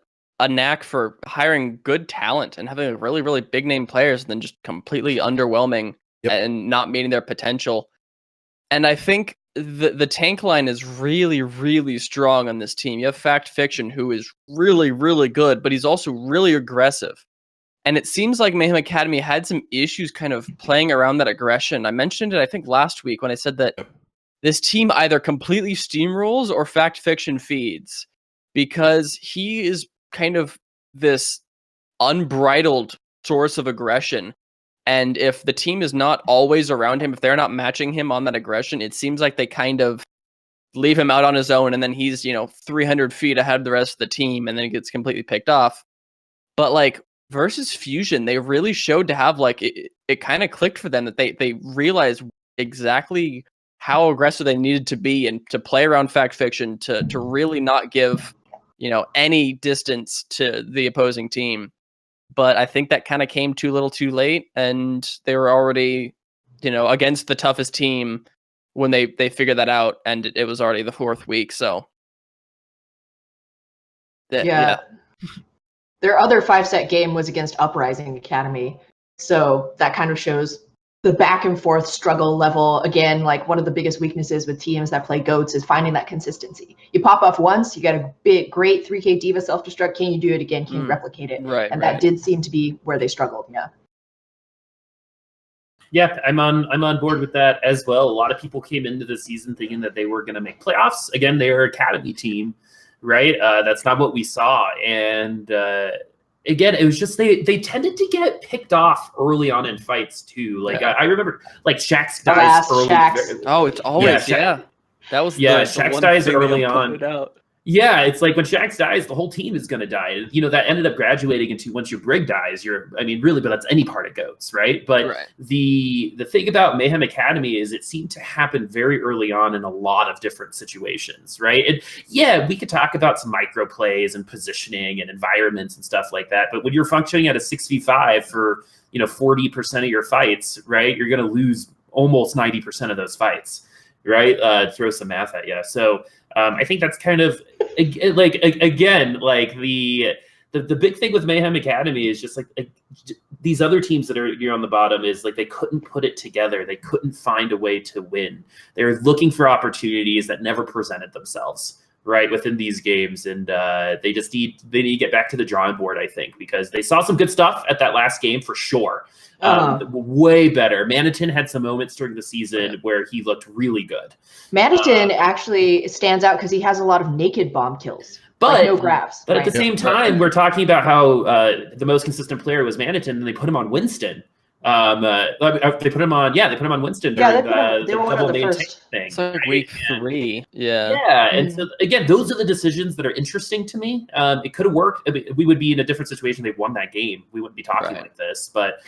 [SPEAKER 3] knack for hiring good talent and having really, really big name players, and then just completely underwhelming and not meeting their potential. And I think the tank line is really, really strong on this team. You have Fact Fiction, who is really, really good, but he's also really aggressive. And it seems like Mayhem Academy had some issues kind of playing around that aggression. I mentioned it, I think, last week when I said that this team either completely steamrolls or Fact Fiction feeds, because he is kind of this unbridled source of aggression. And if the team is not always around him, if they're not matching him on that aggression, it seems like they kind of leave him out on his own, and then he's, 300 feet ahead of the rest of the team, and then he gets completely picked off. But like versus Fusion, they really showed to have like it kind of clicked for them, that they realized exactly how aggressive they needed to be and to play around Fact Fiction to really not give, any distance to the opposing team. But I think that kind of came too little too late, and they were already, against the toughest team when they figured that out, and it was already the 4th week. So
[SPEAKER 5] yeah. Their other 5-set game was against Uprising Academy. So that kind of shows the back and forth struggle level. Again, like one of the biggest weaknesses with teams that play GOATs is finding that consistency. You pop off once, you got a great 3K Diva self-destruct. Can you do it again? Can you replicate it?
[SPEAKER 3] Right,
[SPEAKER 5] and that did seem to be where they struggled. Yeah.
[SPEAKER 4] Yeah, I'm on board with that as well. A lot of people came into the season thinking that they were going to make playoffs. Again, they are an academy team, right? That's not what we saw. And again, it was just they tended to get picked off early on in fights too. Like I remember, like Shax dies early.
[SPEAKER 3] Oh, it's always that was
[SPEAKER 4] Shax dies early on. Yeah, it's like when Shax dies, the whole team is going to die. That ended up graduating into once your Brig dies, really, but that's any part of GOATs, right? But the thing about Mayhem Academy is it seemed to happen very early on in a lot of different situations, right? And we could talk about some micro plays and positioning and environments and stuff like that. But when you're functioning at a 6v5 for 40% of your fights, right, you're going to lose almost 90% of those fights, right? Throw some math at you. So I think that's kind of like again, like the big thing with Mayhem Academy is just like these other teams that are on the bottom is like they couldn't put it together. They couldn't find a way to win. They were looking for opportunities that never presented themselves right within these games, and they need to get back to the drawing board, I think, because they saw some good stuff at that last game for sure. Way better. Manitin had some moments during the season where he looked really good.
[SPEAKER 5] Manitin actually stands out because he has a lot of naked bomb kills, but no grabs.
[SPEAKER 4] But at the same time, we're talking about how the most consistent player was Manitin, and they put him on Winston. They put him on Winston during the double main tank thing.
[SPEAKER 3] It's like week 3.
[SPEAKER 4] And so again, those are the decisions that are interesting to me. It could have worked. I mean, we would be in a different situation. They won that game. We wouldn't be talking like this. But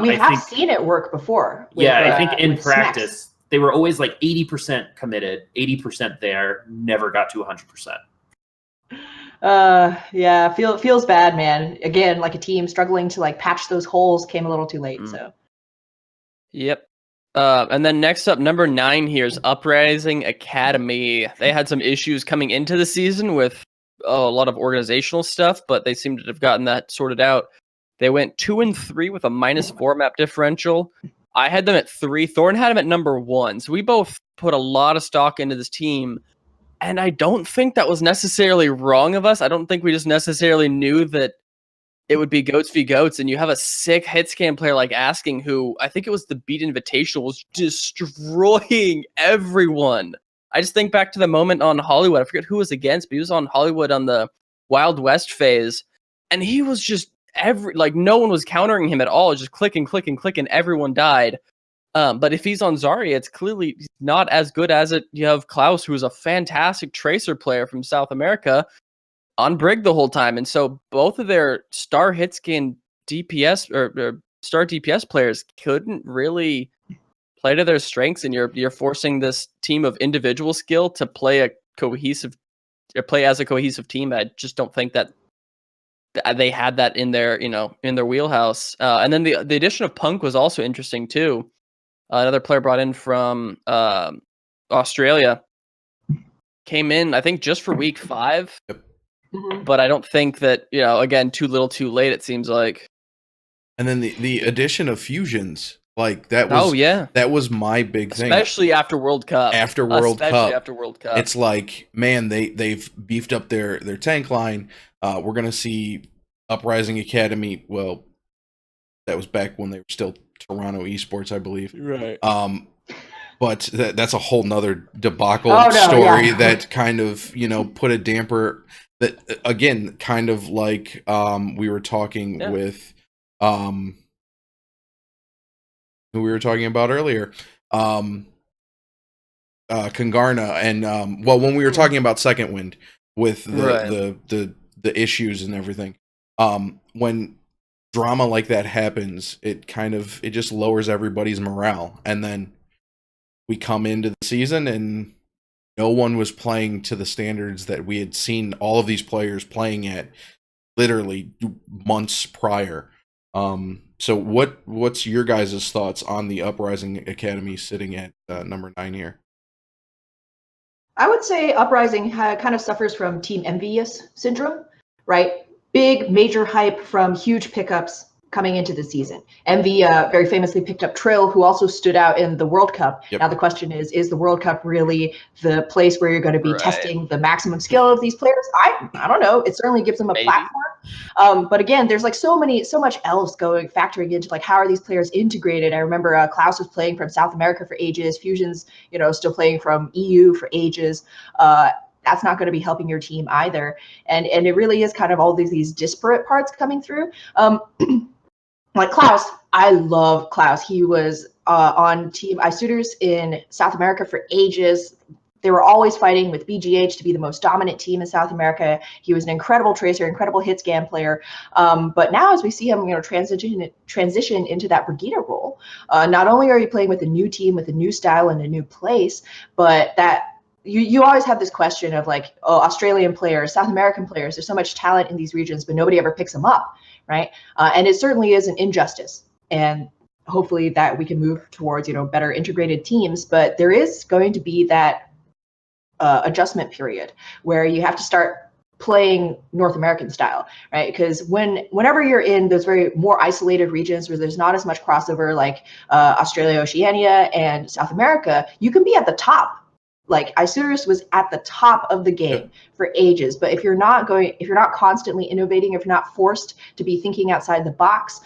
[SPEAKER 5] we have seen it work before.
[SPEAKER 4] I think in practice they were always like 80% committed, 80% there. Never got to 100%.
[SPEAKER 5] Feels bad, man. Again, like a team struggling to like patch those holes came a little too late. So
[SPEAKER 3] yep. And then next up, number 9 here is Uprising Academy. They had some issues coming into the season with a lot of organizational stuff, but they seem to have gotten that sorted out. They went 2-3 with a -4 map differential. I had them at 3. Thorn had them at number 1. So we both put a lot of stock into this team. And I don't think that was necessarily wrong of us. I don't think we just necessarily knew that it would be GOATs v GOATs. And you have a sick hitscan player like Asking, who I think it was the Beat Invitational, was destroying everyone. I just think back to the moment on Hollywood. I forget who was against, but he was on Hollywood on the Wild West phase. And he was just no one was countering him at all. Just clicking, and everyone died. But if he's on Zarya, it's clearly not as good as it. You have Klaus, who's a fantastic tracer player from South America, on Brig the whole time. And so both of their star hitscan DPS or star DPS players couldn't really play to their strengths, and you're forcing this team of individual skill to play as a cohesive team. I just don't think that they had that in their wheelhouse. And then the addition of Punk was also interesting too. Another player brought in from Australia came in, I think, just for week 5.
[SPEAKER 5] Mhm.
[SPEAKER 3] But I don't think that, again, too little too late, it seems like.
[SPEAKER 2] And then the addition of fusions, like that was my big thing.
[SPEAKER 3] Especially after World Cup.
[SPEAKER 2] After World Cup. It's like, man, they've beefed up their tank line. We're gonna see Uprising Academy. Well, that was back when they were still Toronto Esports, I believe.
[SPEAKER 3] Right.
[SPEAKER 2] But that's a whole nother debacle
[SPEAKER 5] story
[SPEAKER 2] that kind of, put a damper. That again, kind of like we were talking with who we were talking about earlier, Kangarna, and when we were talking about Second Wind with the issues and everything, when drama like that happens, it just lowers everybody's morale, and then we come into the season and no one was playing to the standards that we had seen all of these players playing at literally months prior. So what's your guys' thoughts on the Uprising Academy sitting at number 9 here?
[SPEAKER 5] I would say Uprising kind of suffers from team envious syndrome, right? Big, major hype from huge pickups coming into the season. Envy very famously picked up Trill, who also stood out in the World Cup.
[SPEAKER 2] Yep.
[SPEAKER 5] Now the question is the World Cup really the place where you're going to be testing the maximum skill of these players? I don't know. It certainly gives them a platform. But again, there's like so much else factoring into like how are these players integrated. I remember Klaus was playing from South America for ages. Fusion's still playing from EU for ages. That's not going to be helping your team either. And it really is kind of all these disparate parts coming through. Like Klaus, I love Klaus. He was on Team Isuders in South America for ages. They were always fighting with BGH to be the most dominant team in South America. He was an incredible tracer, incredible hit scan player. But now as we see him, transition into that Brigitte role, not only are you playing with a new team, with a new style and a new place, but that you always have this question of like, Australian players, South American players, there's so much talent in these regions, but nobody ever picks them up, right? And it certainly is an injustice. And hopefully that we can move towards, better integrated teams. But there is going to be that adjustment period where you have to start playing North American style, right? Because whenever you're in those very more isolated regions where there's not as much crossover, like Australia, Oceania, and South America, you can be at the top. Like Isuders was at the top of the game for ages, but if you're not constantly innovating, if you're not forced to be thinking outside the box,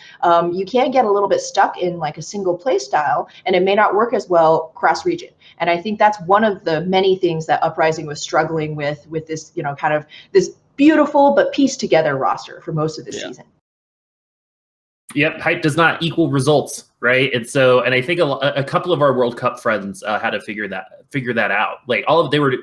[SPEAKER 5] you can get a little bit stuck in like a single play style, and it may not work as well cross region. And I think that's one of the many things that Uprising was struggling with this, kind of this beautiful but pieced together roster for most of the season.
[SPEAKER 4] Yep, hype does not equal results, right? And I think a couple of our World Cup friends had to figure that out. Like they were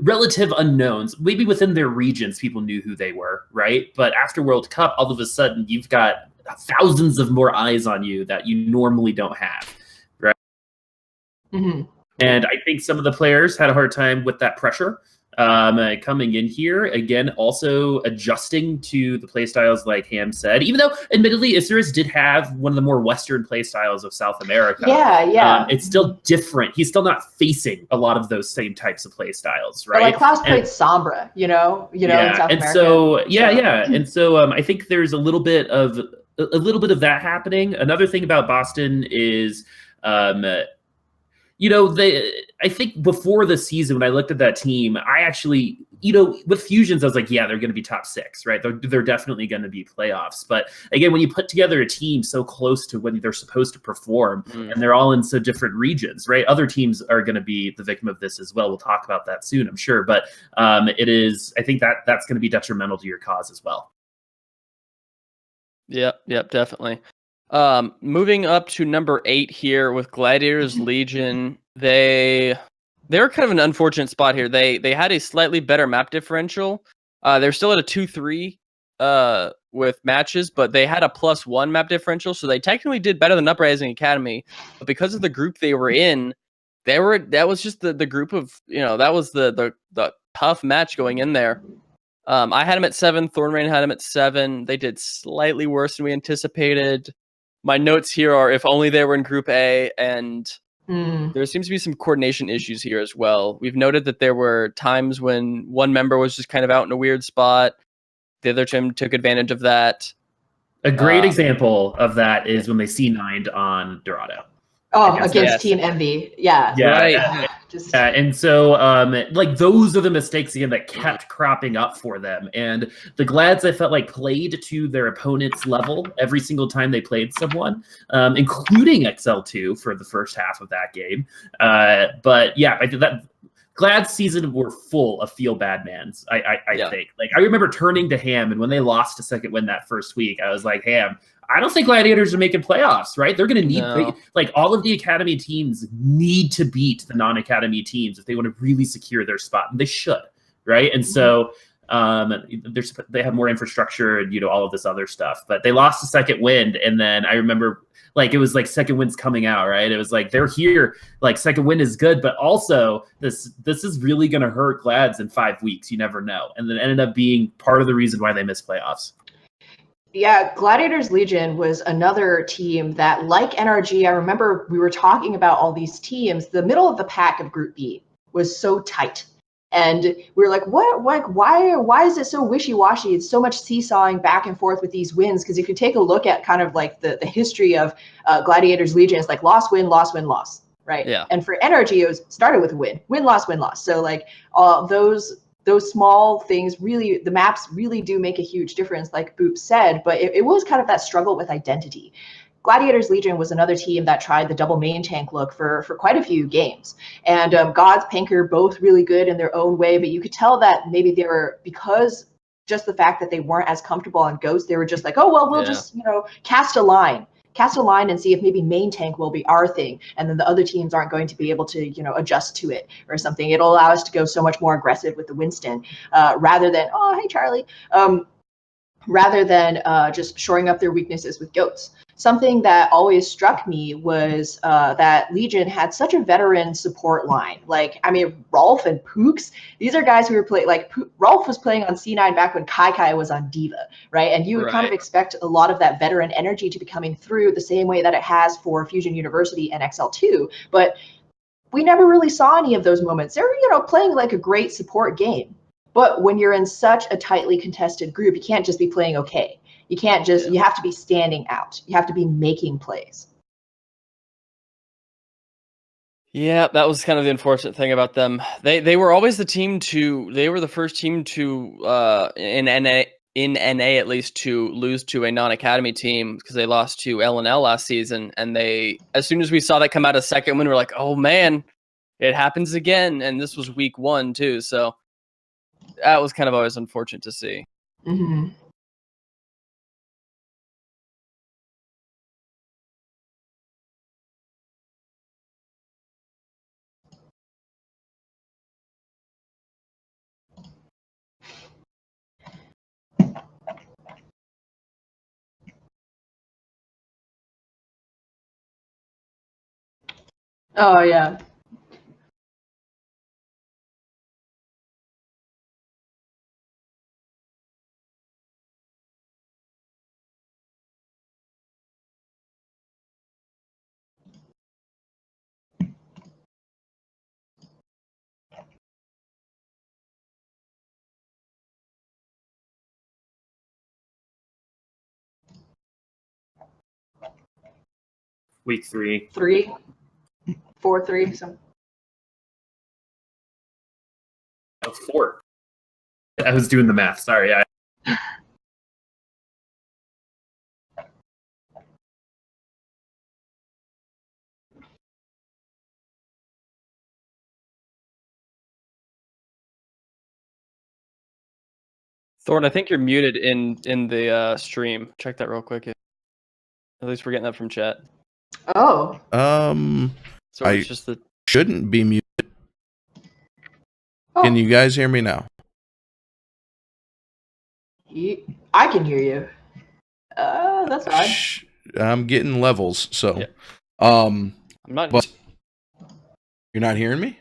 [SPEAKER 4] relative unknowns. Maybe within their regions, people knew who they were, right? But after World Cup, all of a sudden, you've got thousands of more eyes on you that you normally don't have, right?
[SPEAKER 5] Mm-hmm.
[SPEAKER 4] And I think some of the players had a hard time with that pressure. Coming in here, again, also adjusting to the play styles like Ham said, even though admittedly Isuders did have one of the more Western play styles of South America.
[SPEAKER 5] Yeah.
[SPEAKER 4] It's still different. He's still not facing a lot of those same types of play styles, right?
[SPEAKER 5] But like Klaus played Sombra, in South America.
[SPEAKER 4] And so I think there's a little bit of that happening. Another thing about Boston is I think before the season, when I looked at that team, I actually, with Fusions, I was like, yeah, they're going to be top 6, right? They're definitely going to be playoffs. But again, when you put together a team so close to when they're supposed to perform, and they're all in so different regions, right? Other teams are going to be the victim of this as well. We'll talk about that soon, I'm sure. But I think that's going to be detrimental to your cause as well.
[SPEAKER 3] Yep, definitely. Moving up to number 8 here with Gladiators Legion, they're kind of an unfortunate spot here. They had a slightly better map differential. They're still at a 2-3 with matches, but they had a +1 map differential, so they technically did better than Uprising Academy. But because of the group they were in, that was just the group of, that was the tough match going in there. I had him at 7. Thornrain had him at 7. They did slightly worse than we anticipated. My notes here are if only they were in Group A, and there seems to be some coordination issues here as well. We've noted that there were times when one member was just kind of out in a weird spot. The other team took advantage of that.
[SPEAKER 4] A great example of that is when they C9'd on Dorado.
[SPEAKER 5] Oh, against Team Envy. Yeah.
[SPEAKER 3] Right.
[SPEAKER 4] And so, like, those are the mistakes, again, that kept cropping up for them. And the Glads, I felt like, played to their opponent's level every single time they played someone, including XL2 for the first half of that game. But, yeah, I did that. Glad's season were full of feel bad mans, I think. Like, I remember turning to Ham, and when they lost a second win that first week, I was like, Ham, I don't think Gladiators are making playoffs, right? They're going to need, like, all of the Academy teams need to beat the non-Academy teams if they want to really secure their spot. And they should, right? And so they have more infrastructure and, all of this other stuff. But they lost the second wind, and then I remember, like, it was like second wind's coming out, right? It was like, they're here, like, second wind is good, but also this is really going to hurt Glads in 5 weeks. You never know. And then ended up being part of the reason why they missed playoffs.
[SPEAKER 5] Yeah, Gladiators Legion was another team that, like NRG, I remember we were talking about all these teams. The middle of the pack of Group B was so tight. And we were like, why is it so wishy-washy? It's so much seesawing back and forth with these wins. Because if you take a look at kind of like the history of Gladiators Legion, it's like loss, win, loss, win, loss, right? Yeah. And for NRG, it started with a win, loss, win, loss. So like those small things really, the maps really do make a huge difference, like Boop said, but it was kind of that struggle with identity. Gladiators Legion was another team that tried the double main tank look for quite a few games. And Gods, Panker, both really good in their own way, but you could tell that maybe they were, because just the fact that they weren't as comfortable on Ghost, they were just like, oh, well, we'll just, cast a line and see if maybe main tank will be our thing. And then the other teams aren't going to be able to, adjust to it or something. It'll allow us to go so much more aggressive with the Winston rather than, oh, hey, Charlie, rather than just shoring up their weaknesses with goats. Something that always struck me was that Legion had such a veteran support line. Like, I mean, Rolf and Pooks, these are guys who were playing, like, Rolf was playing on C9 back when Kai was on Diva, right? And you would kind of expect a lot of that veteran energy to be coming through the same way that it has for Fusion University and XL2. But we never really saw any of those moments. They were, playing like a great support game. But when you're in such a tightly contested group, you can't just be playing okay. You can't just, you have to be standing out. You have to be making plays.
[SPEAKER 3] Yeah, that was kind of the unfortunate thing about them. They were always they were the first team to, in NA at least, to lose to a non-academy team because they lost to L&L last season. And as soon as we saw that come out a second win, we're like, oh man, it happens again. And this was week 1 too. So that was kind of always unfortunate to see.
[SPEAKER 5] Mm-hmm. Oh, yeah.
[SPEAKER 4] Week 3.
[SPEAKER 5] 4-3. So.
[SPEAKER 4] Oh, 4. I was doing the math. Sorry.
[SPEAKER 3] Thorn, I think you're muted in the stream. Check that real quick. At least we're getting that from chat.
[SPEAKER 5] Oh.
[SPEAKER 3] So it's just the
[SPEAKER 2] shouldn't be muted.
[SPEAKER 5] Oh.
[SPEAKER 2] Can you guys hear me now?
[SPEAKER 5] I can hear you. That's odd.
[SPEAKER 2] I'm getting levels, so.
[SPEAKER 3] Yeah.
[SPEAKER 2] I'm
[SPEAKER 3] not.
[SPEAKER 2] But you're not hearing me?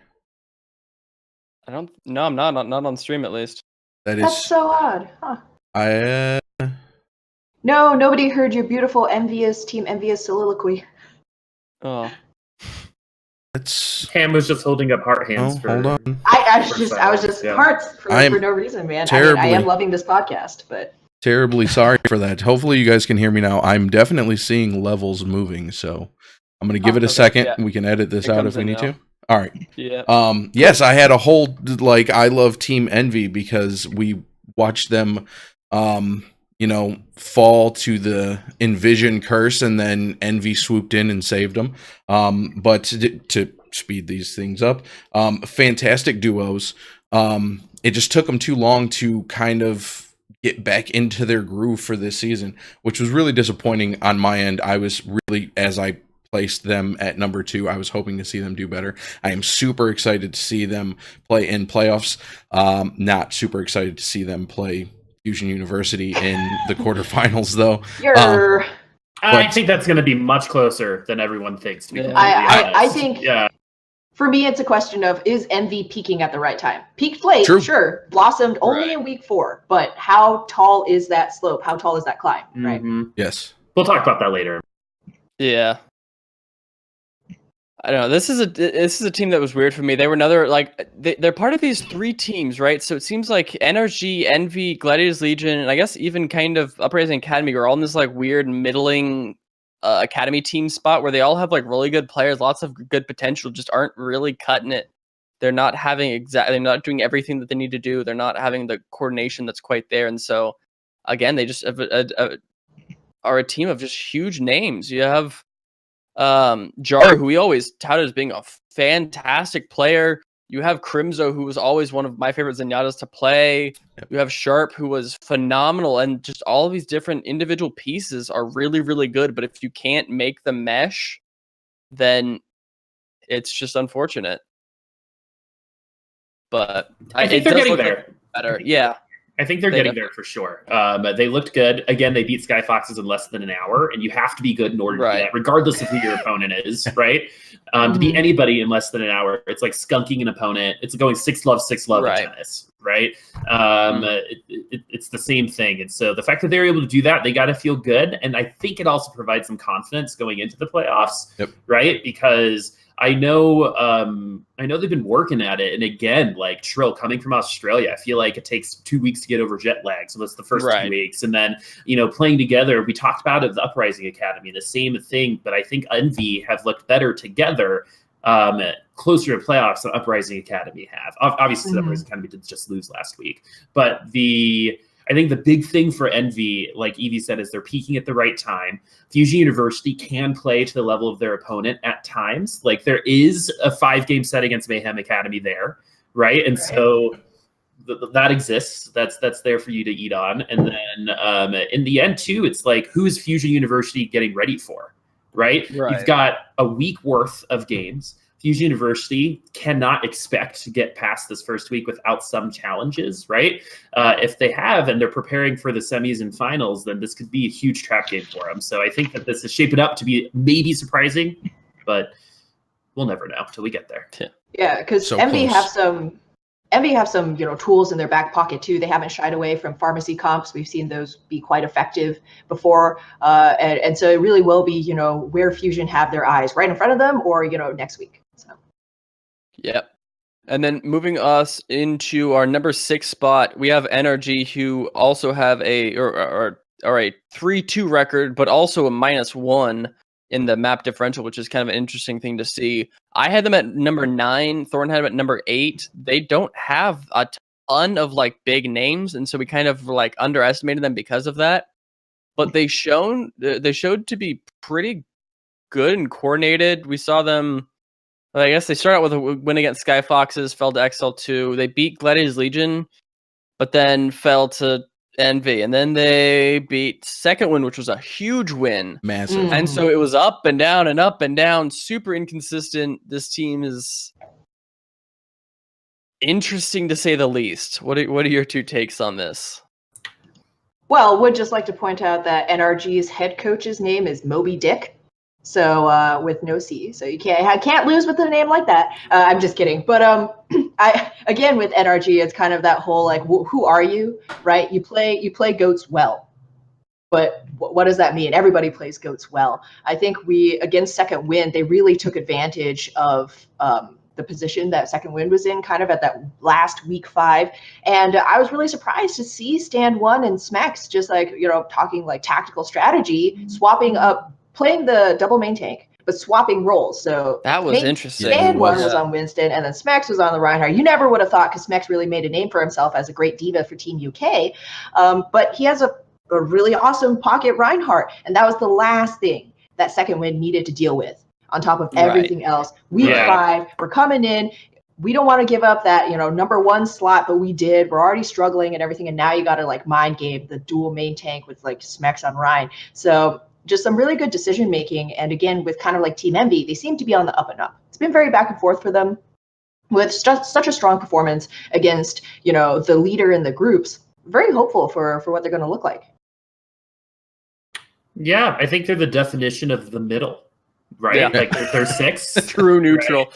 [SPEAKER 3] I don't. No, I'm not. Not on stream, at least.
[SPEAKER 5] That's so odd. Huh. No, nobody heard your beautiful Team Envious soliloquy.
[SPEAKER 3] Oh.
[SPEAKER 4] Ham was just holding up heart hands.
[SPEAKER 2] Hold on.
[SPEAKER 5] I was just hearts for no reason, man. I am loving this podcast, but
[SPEAKER 2] terribly sorry for that. Hopefully you guys can hear me now. I'm definitely seeing levels moving, so I'm gonna give it a second. Yeah. We can edit this out if we need to. All right.
[SPEAKER 3] Yeah.
[SPEAKER 2] Yes, I had a whole I love Team Envy because we watched them fall to the Envision curse, and then Envy swooped in and saved them. But to speed these things up, fantastic duos. It just took them too long to kind of get back into their groove for this season, which was really disappointing on my end. I was really, as I placed them at number 2, I was hoping to see them do better. I am super excited to see them play in playoffs. Not super excited to see them play Fusion University in the quarterfinals, though.
[SPEAKER 4] I think that's going to be much closer than everyone thinks. To be
[SPEAKER 5] I think. Yeah. For me, it's a question of, is Envy peaking at the right time? Peaked late, sure. Blossomed only in week 4, but how tall is that slope? How tall is that climb? Right.
[SPEAKER 2] Yes.
[SPEAKER 4] We'll talk about that later.
[SPEAKER 3] Yeah. I don't know. This is a team that was weird for me. They were another, they're part of these 3 teams, right? So it seems like NRG, Envy, Gladiators Legion, and I guess even kind of Uprising Academy are all in this weird middling academy team spot where they all have really good players, lots of good potential, just aren't really cutting it. They're not having they're not doing everything that they need to do. They're not having the coordination that's quite there. And so, again, they just are a team of just huge names. You have Jar, who we always touted as being a fantastic player. You have Crimzo, who was always one of my favorite Zenyatas to play. Yep. You have Sharp, who was phenomenal, and just all of these different individual pieces are really, really good. But if you can't make them mesh, then it's just unfortunate. But
[SPEAKER 4] I think they're getting there.
[SPEAKER 3] Better, yeah.
[SPEAKER 4] I think they're getting there for sure. They looked good. Again, they beat Sky Foxes in less than an hour, and you have to be good in order to do that, regardless of who your opponent is, right? To beat anybody in less than an hour, it's like skunking an opponent. It's going 6-love in tennis, right? It's the same thing. And so the fact that they're able to do that, they got to feel good. And I think it also provides some confidence going into the playoffs, right? Because I know they've been working at it. And again, Trill coming from Australia, I feel like it takes 2 weeks to get over jet lag. So that's the first 2 weeks. And then, playing together, we talked about it, the Uprising Academy, the same thing, but I think Envy have looked better together, closer to playoffs than Uprising Academy have. Obviously, the Uprising Academy did just lose last week. But I think the big thing for Envy, like Evie said, is they're peaking at the right time. Fusion University can play to the level of their opponent at times. There is a 5-game set against Mayhem Academy there, right? And so that exists. That's there for you to eat on. And then in the end, too, it's who is Fusion University getting ready for, right? You've got a week worth of games. Fusion University cannot expect to get past this first week without some challenges, right? If they have, and they're preparing for the semis and finals, then this could be a huge trap game for them. So I think that this is shaping up to be maybe surprising, but we'll never know until we get there.
[SPEAKER 5] Yeah, because Envy have some tools in their back pocket too. They haven't shied away from pharmacy comps. We've seen those be quite effective before, and so it really will be where Fusion have their eyes, right in front of them, or next week. So.
[SPEAKER 3] Yep. And then moving us into our number 6 spot, we have NRG, who also have a 3-2 record, but also a -1 in the map differential, which is kind of an interesting thing to see. I had them at number 9. Thorn had them at number 8. They don't have a ton of big names, and so we kind of underestimated them because of that. But they showed to be pretty good and coordinated. We saw them. I guess they started out with a win against Sky Foxes, fell to XL2. They beat Gladiators Legion, but then fell to Envy. And then they beat second win, which was a huge win.
[SPEAKER 2] Massive.
[SPEAKER 3] And so it was up and down and up and down, super inconsistent. This team is interesting to say the least. What are your 2 takes on this?
[SPEAKER 5] Well, would just like to point out that NRG's head coach's name is Moby Dick. So with no C, so you can't lose with a name like that. I'm just kidding, but I again with NRG, it's kind of that whole like, who are you, right? You play goats well, but what does that mean? Everybody plays goats well. I think we against Second Wind, they really took advantage of the position that Second Wind was in, kind of at that last week 5, and I was really surprised to see Stand One and Smex just like talking like tactical strategy, swapping up. Playing the double main tank, but swapping roles. So
[SPEAKER 3] that was interesting.
[SPEAKER 5] Stand One was on Winston, and then Smex was on the Reinhardt. You never would have thought, because Smex really made a name for himself as a great diva for Team UK. But he has a really awesome pocket Reinhardt, and that was the last thing that Second Wind needed to deal with. On top of everything else, week 5, we're coming in. We don't want to give up that number 1 slot, but we did. We're already struggling and everything, and now you got to like mind game the dual main tank with like Smex on Ryan. So. Just some really good decision making, and again with kind of like Team Envy, they seem to be on the up and up. It's been very back and forth for them, with such a strong performance against the leader in the groups. Very hopeful for what they're going to look like.
[SPEAKER 4] Yeah, I think they're the definition of the middle, right?
[SPEAKER 3] Yeah.
[SPEAKER 4] Like they're 6,
[SPEAKER 3] true neutral.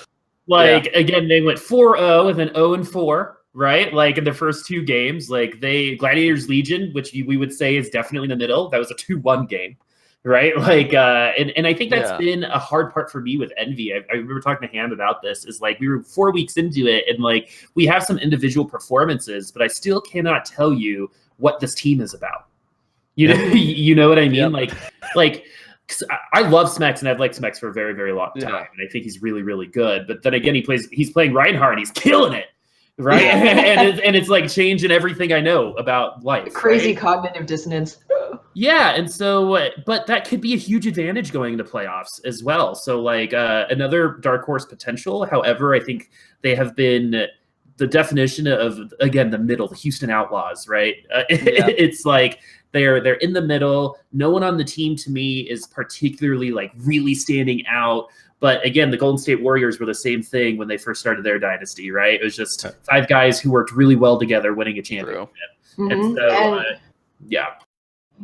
[SPEAKER 4] Right? Like again, they went 4-0 and then 0-4. Right, like in the first 2 games, like Gladiators Legion, which we would say is definitely in the middle. That was a 2-1 game. Right, like, and I think that's been a hard part for me with Envy. I remember talking to Ham about this. Is like we were 4 weeks into it, and like we have some individual performances, but I still cannot tell you what this team is about. You know what I mean? Yep. Like, I love Smex, and I've liked Smex for a very, very long time, and I think he's really, really good. But then again, he's playing Reinhardt, and he's killing it. Right, and it's like changing everything I know about life.
[SPEAKER 5] Crazy cognitive dissonance.
[SPEAKER 4] Yeah, and so, but that could be a huge advantage going into playoffs as well. So, like another dark horse potential. However, I think they have been the definition of again the middle, the Houston Outlaws. Right, it's like they're in the middle. No one on the team to me is particularly like really standing out. But again, the Golden State Warriors were the same thing when they first started their dynasty, right? It was just 5 guys who worked really well together winning a championship.
[SPEAKER 5] Mm-hmm.
[SPEAKER 4] And so, yeah.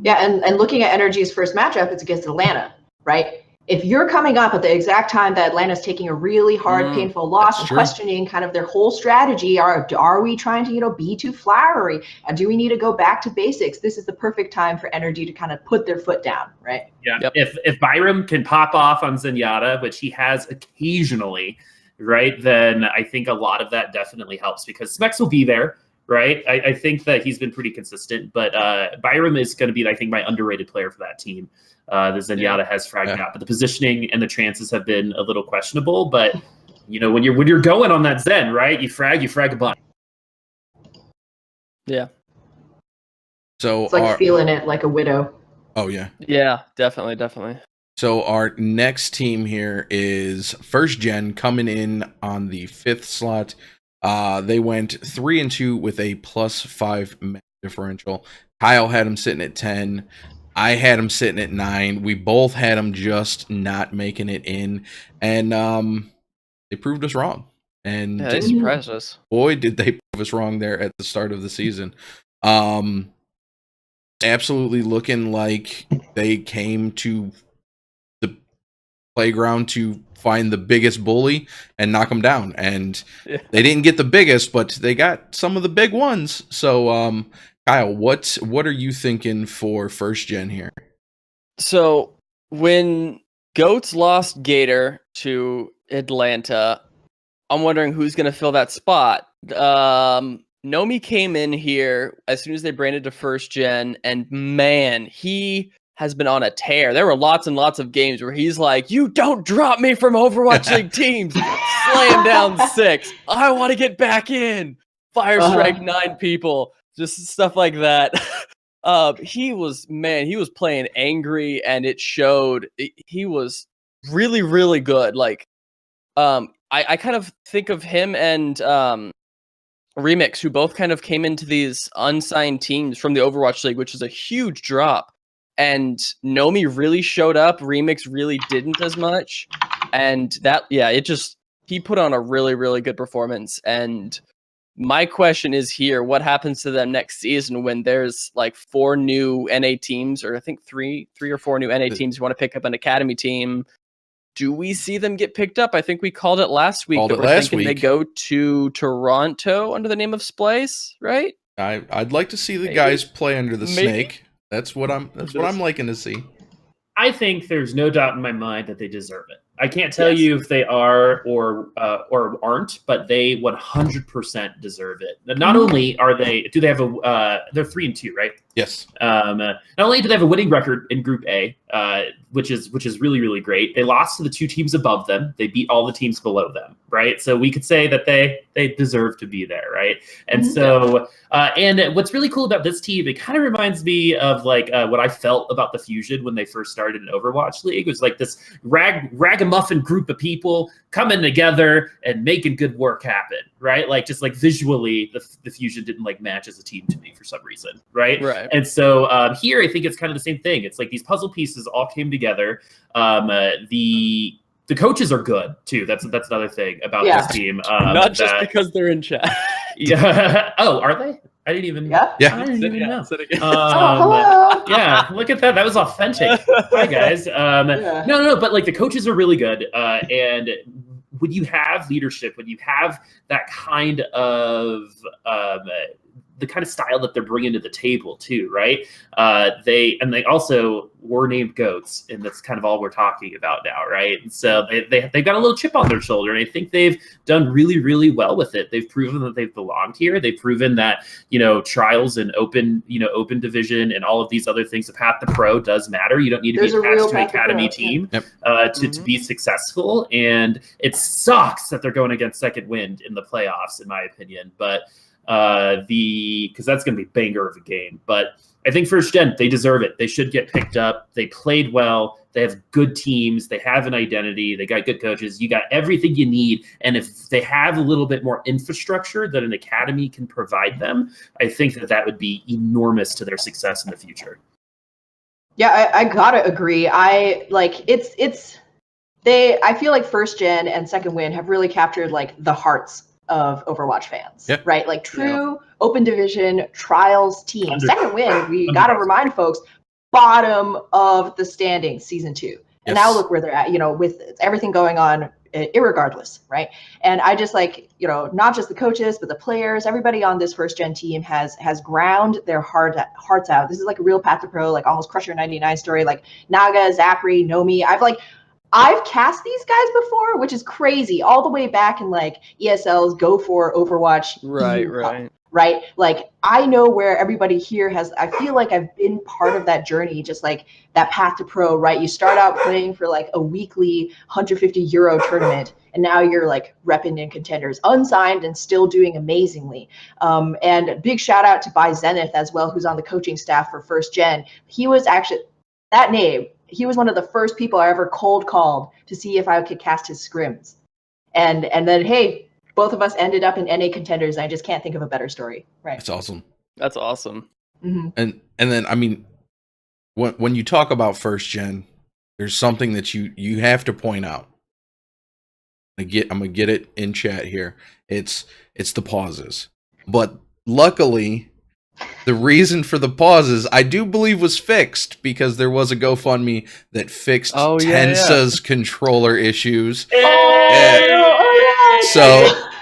[SPEAKER 5] Yeah, and looking at Energy's first matchup, it's against Atlanta, right? If you're coming up at the exact time that Atlanta's taking a really hard, painful loss and questioning kind of their whole strategy, are we trying to, be too flowery? Do we need to go back to basics? This is the perfect time for Energy to kind of put their foot down, right?
[SPEAKER 4] Yeah. Yep. If Byram can pop off on Zenyatta, which he has occasionally, right, then I think a lot of that definitely helps because Smex will be there, right? I think that he's been pretty consistent, but Byram is going to be, I think, my underrated player for that team. The Zenyatta has fragged out, but the positioning and the chances have been a little questionable. But when you're going on that Zen, right? You frag a bunch.
[SPEAKER 3] Yeah.
[SPEAKER 2] So
[SPEAKER 5] it's like feeling it like a widow.
[SPEAKER 2] Oh yeah.
[SPEAKER 3] Yeah, definitely.
[SPEAKER 2] So our next team here is First Gen coming in on the 5th slot. They went 3-2 with a +5 match differential. Kyle had him sitting at 10. I had him sitting at 9. We both had him just not making it in, and they proved us wrong. And
[SPEAKER 3] they surprised us.
[SPEAKER 2] Boy, did they prove us wrong there at the start of the season. Absolutely looking like they came to the playground to find the biggest bully and knock him down. And they didn't get the biggest, but they got some of the big ones. So, Kyle, what are you thinking for First Gen here?
[SPEAKER 3] So when Goats lost Gator to Atlanta, I'm wondering who's going to fill that spot. Nomi came in here as soon as they branded to First Gen, and man, he has been on a tear. There were lots and lots of games where he's like, "You don't drop me from Overwatch League teams." Slam down 6. I want to get back in. Fire strike 9 people. Just stuff like that. He was playing angry, and it showed. He was really, really good. Like, I kind of think of him and Remix, who both kind of came into these unsigned teams from the Overwatch League, which is a huge drop. And Nomi really showed up. Remix really didn't as much. And that, he put on a really, really good performance. And My question is here: what happens to them next season when there's like 4 new NA teams, or I think three or four new NA teams who want to pick up an academy team? Do we see them get picked up? I think we called it last week that we're thinking they go to Toronto under the name of Splice, right?
[SPEAKER 2] I'd like to see the guys play under the snake. That's what I'm liking to see.
[SPEAKER 4] I think there's no doubt in my mind that they deserve it. I can't tell you if they are or aren't, but they 100% deserve it. Not only do they have they're 3-2, right?
[SPEAKER 2] Yes.
[SPEAKER 4] Not only do they have a winning record in Group A, which is really, really great. They lost to the 2 teams above them. They beat all the teams below them, right? So we could say that they deserve to be there, right? And so, and what's really cool about this team, it kind of reminds me of like what I felt about the Fusion when they first started in Overwatch League. It was like this ragamuffin group of people coming together and making good work happen, right? Like just like visually, the Fusion didn't like match as a team to me for some reason, right?
[SPEAKER 3] Right.
[SPEAKER 4] And so here, I think it's kind of the same thing. It's like these puzzle pieces all came together. The coaches are good too. That's another thing about this team.
[SPEAKER 3] Not just because they're in chat.
[SPEAKER 4] Yeah. Oh, are they? I didn't even.
[SPEAKER 5] Yeah.
[SPEAKER 4] I didn't even know.
[SPEAKER 5] Hello.
[SPEAKER 4] Yeah, look at that. That was authentic. Hi guys. No, but like the coaches are really good. And when you have leadership, when you have that kind of the kind of style that they're bringing to the table too, right? They also were named GOATs, and that's kind of all we're talking about now, right? And so they've got a little chip on their shoulder, and I think they've done really, really well with it. They've proven that they've belonged here. They've proven that, trials and open division and all of these other things, the path to pro does matter. You don't need to be attached to an academy team to be successful. And it sucks that they're going against Second Wind in the playoffs, in my opinion, but because that's going to be banger of a game. But I think First Gen, they deserve it. They should get picked up. They played well. They have good teams. They have an identity. They got good coaches. You got everything you need. And if they have a little bit more infrastructure that an academy can provide them, I think that would be enormous to their success in the future.
[SPEAKER 5] Yeah, I gotta agree. I feel like First Gen and Second Wind have really captured like the hearts of Overwatch fans, right? Like true open division trials team. Second Wind, we got to remind folks, bottom of the standings, season 2. And now look where they're at, with everything going on, irregardless, right? And I just like, not just the coaches, but the players, everybody on this First Gen team has ground their hearts out. This is like a real path to pro, like almost Crusher 99 story, like Naga, Zachary, Nomi. I've cast these guys before, which is crazy, all the way back in like ESL's Go For Overwatch. Right. Like I know where everybody here I feel like I've been part of that journey, just like that path to pro, right? You start out playing for like a weekly €150 tournament, and now you're like repping in Contenders, unsigned and still doing amazingly. And big shout out to By Zenith as well, who's on the coaching staff for First Gen. He was actually that name. He was one of the first people I ever cold called to see if I could cast his scrims. And then, hey, both of us ended up in NA Contenders. And I just can't think of a better story. Right.
[SPEAKER 2] That's awesome.
[SPEAKER 3] That's awesome.
[SPEAKER 5] Mm-hmm.
[SPEAKER 2] And then, I mean, when you talk about First Gen, there's something that you have to point out. I'm gonna get it in chat here. It's the pauses. But luckily, the reason for the pauses, I do believe, was fixed because there was a GoFundMe that fixed Tensa's controller issues.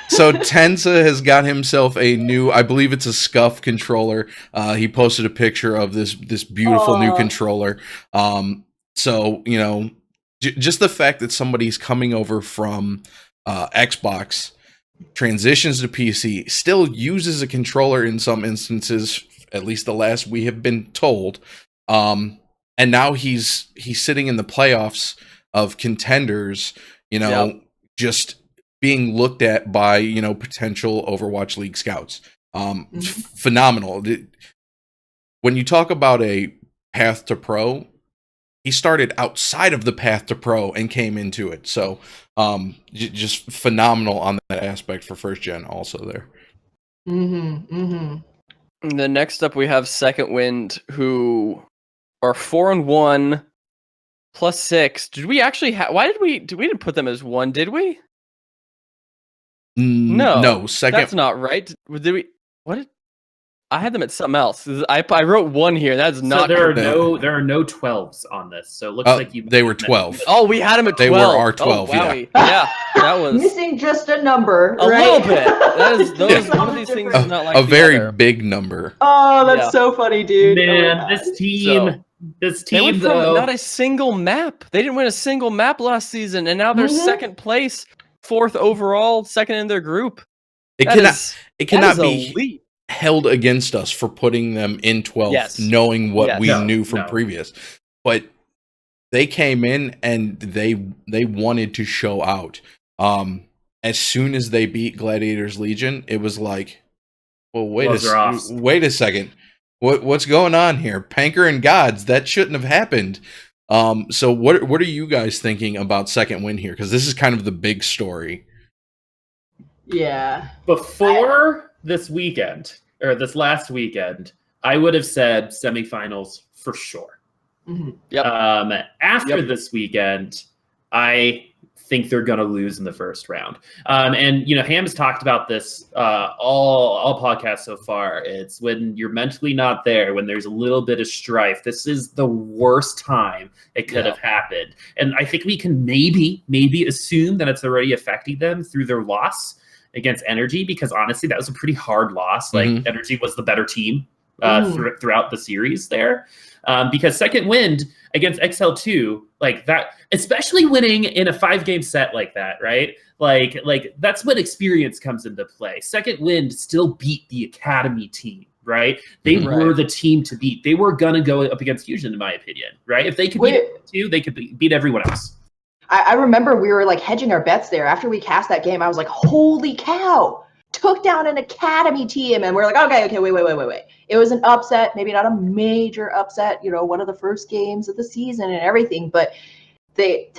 [SPEAKER 2] So Tensa has got himself a new, I believe it's a Scuff controller. He posted a picture of this beautiful new controller. So, just the fact that somebody's coming over from Xbox, transitions to PC, still uses a controller in some instances, at least the last we have been told. And now he's sitting in the playoffs of Contenders, just being looked at by, potential Overwatch League scouts. Phenomenal. When you talk about a path to pro, he started outside of the path to pro and came into it. So just phenomenal on that aspect for First Gen also there.
[SPEAKER 3] And then next up we have Second Wind, who are 4-1 +6. Did we actually we didn't put them as 1, did we?
[SPEAKER 2] No, second.
[SPEAKER 3] That's not right. Did we? What? I had them at something else. I wrote 1 here. That's
[SPEAKER 4] So
[SPEAKER 3] not.
[SPEAKER 4] there are
[SPEAKER 3] correct.
[SPEAKER 4] no 12s on this. So it looks like you.
[SPEAKER 2] They were 12.
[SPEAKER 3] Oh, we had them at 12.
[SPEAKER 2] They were our 12,
[SPEAKER 3] Oh, wowie. Yeah, that was
[SPEAKER 5] Missing just a number,
[SPEAKER 3] a
[SPEAKER 5] right?
[SPEAKER 3] little bit. That is those.
[SPEAKER 5] Yeah.
[SPEAKER 3] One of these things
[SPEAKER 5] A-
[SPEAKER 3] is not like
[SPEAKER 2] A
[SPEAKER 3] the
[SPEAKER 2] very
[SPEAKER 3] other.
[SPEAKER 2] big number.
[SPEAKER 5] Oh, that's
[SPEAKER 3] Yeah.
[SPEAKER 5] so funny, dude. Oh my
[SPEAKER 4] Man,
[SPEAKER 5] God.
[SPEAKER 4] this team,
[SPEAKER 3] They went from
[SPEAKER 4] though.
[SPEAKER 3] not a single map. They didn't win a single map last season, and now they're
[SPEAKER 5] Mhm.
[SPEAKER 3] second place, 4th overall, second in their group.
[SPEAKER 2] It
[SPEAKER 3] That
[SPEAKER 2] cannot.
[SPEAKER 3] is-
[SPEAKER 2] It
[SPEAKER 3] that
[SPEAKER 2] cannot
[SPEAKER 3] is
[SPEAKER 2] be
[SPEAKER 3] elite.
[SPEAKER 2] held against us for putting them in 12th,
[SPEAKER 3] Yes.
[SPEAKER 2] knowing what
[SPEAKER 3] Yes.
[SPEAKER 2] we
[SPEAKER 4] No,
[SPEAKER 2] knew from
[SPEAKER 4] no.
[SPEAKER 2] previous. But they came in and they wanted to show out. As soon as they beat Gladiators Legion, it was like, well,
[SPEAKER 4] Gloves are off.
[SPEAKER 2] wait a second. What's going on here? Panker and Gods, that shouldn't have happened. So what are you guys thinking about second win here? Because this is kind of the big story.
[SPEAKER 5] Yeah.
[SPEAKER 4] Before this weekend, or this last weekend, I would have said semifinals for sure.
[SPEAKER 5] Mhm.
[SPEAKER 3] Yep.
[SPEAKER 4] After
[SPEAKER 3] Yep.
[SPEAKER 4] this weekend, I think they're going to lose in the first round. And Ham has talked about this all podcasts so far. It's when you're mentally not there, when there's a little bit of strife. This is the worst time it could have happened, and I think we can maybe assume that it's already affecting them through their loss against Energy, because honestly, that was a pretty hard loss. Like Energy was the better team throughout the series there. Because Second Wind against XL2, like that, especially winning in a 5-game set like that, right? Like that's when experience comes into play. Second Wind still beat the Academy team, right? They were the team to beat. They were gonna go up against Fusion, in my opinion, right? If they could beat two, they could beat everyone else.
[SPEAKER 5] I remember we were like hedging our bets there. After we cast that game, I was like, holy cow, took down an Academy team. And we're like, okay, wait. It was an upset, maybe not a major upset, one of the first games of the season and everything, but they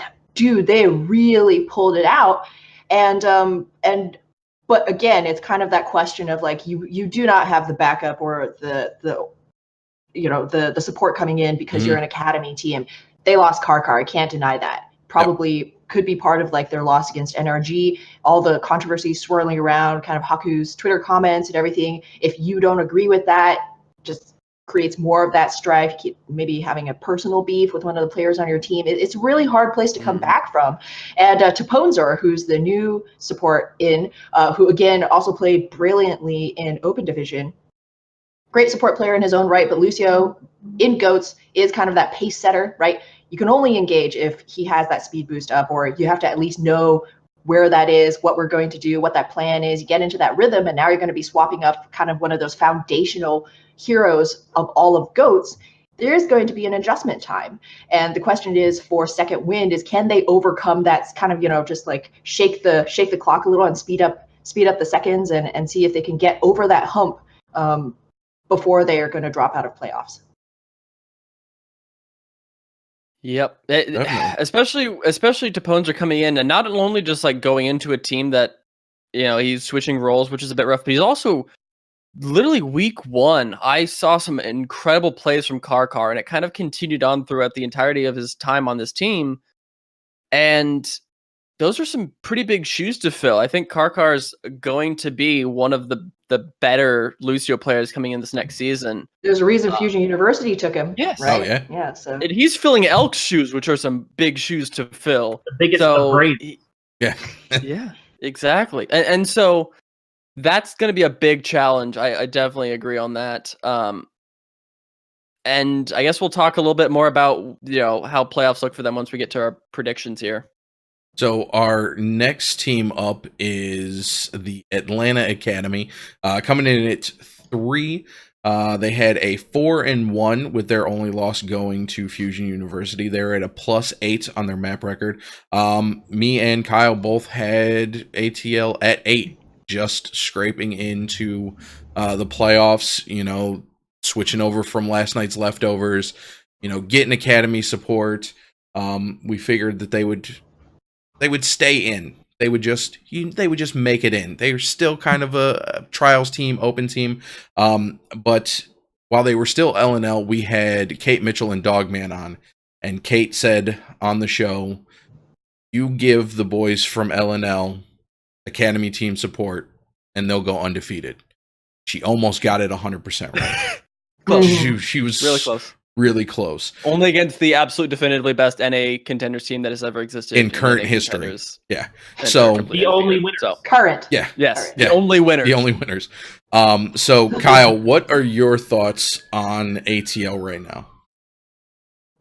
[SPEAKER 5] really pulled it out. But again, it's kind of that question of like, you do not have the backup or the support coming in because you're an Academy team. They lost Karkar. I can't deny that. Probably could be part of like their loss against NRG, all the controversy swirling around, kind of Haku's Twitter comments and everything. If you don't agree with that, just creates more of that strife, maybe having a personal beef with one of the players on your team. It's a really hard place to come back from. And Taponzor, who's the new support who again also played brilliantly in Open Division. Great support player in his own right, but Lucio in GOATS is kind of that pace setter, right? You can only engage if he has that speed boost up, or you have to at least know where that is, what we're going to do, what that plan is. You get into that rhythm, and now you're going to be swapping up kind of one of those foundational heroes of all of GOATS. There's going to be an adjustment time. And the question is for Second Wind is, can they overcome that kind of, just like shake the clock a little and speed up the seconds and see if they can get over that hump before they are going to drop out of playoffs.
[SPEAKER 3] Yep. Especially Tapones coming in, and not only just like going into a team that, he's switching roles, which is a bit rough, but he's also literally week 1. I saw some incredible plays from Karkar, and it kind of continued on throughout the entirety of his time on this team. And those are some pretty big shoes to fill. I think Karkar is going to be one of the better Lucio players coming in this next season.
[SPEAKER 5] There's a reason Fusion University took him.
[SPEAKER 3] Yes.
[SPEAKER 5] Right?
[SPEAKER 2] Oh, yeah.
[SPEAKER 5] Yeah. So
[SPEAKER 3] And he's filling Elk's shoes, which are some big shoes to fill.
[SPEAKER 4] The biggest of brains.
[SPEAKER 2] Yeah.
[SPEAKER 3] Yeah, exactly. And so that's going to be a big challenge. I definitely agree on that. And I guess we'll talk a little bit more about, how playoffs look for them once we get to our predictions here.
[SPEAKER 2] So our next team up is the Atlanta Academy, coming in at 3. They had a 4-1 with their only loss going to Fusion University. They're at a +8 on their map record. Me and Kyle both had ATL at 8, just scraping into the playoffs. Switching over from last night's leftovers. Getting Academy support. We figured that they would stay in. They would just make it in. They're still kind of a trials team, open team. But while they were still LNL, we had Kate Mitchell and Dogman on. And Kate said on the show, you give the boys from LNL academy team support, and they'll go undefeated. She almost got it 100% right.
[SPEAKER 3] Close.
[SPEAKER 2] She was
[SPEAKER 3] Really close.
[SPEAKER 2] Really close.
[SPEAKER 3] Only against the absolute definitively best NA contenders team that has ever existed
[SPEAKER 2] in current
[SPEAKER 3] NA
[SPEAKER 2] history.
[SPEAKER 3] Contenders.
[SPEAKER 2] Yeah.
[SPEAKER 3] And
[SPEAKER 2] So
[SPEAKER 3] they're
[SPEAKER 4] The only winner.
[SPEAKER 3] So,
[SPEAKER 5] Current.
[SPEAKER 2] yeah.
[SPEAKER 3] yes,
[SPEAKER 5] Current.
[SPEAKER 3] the only winner.
[SPEAKER 2] The only winners. So Kyle, what are your thoughts on ATL right now?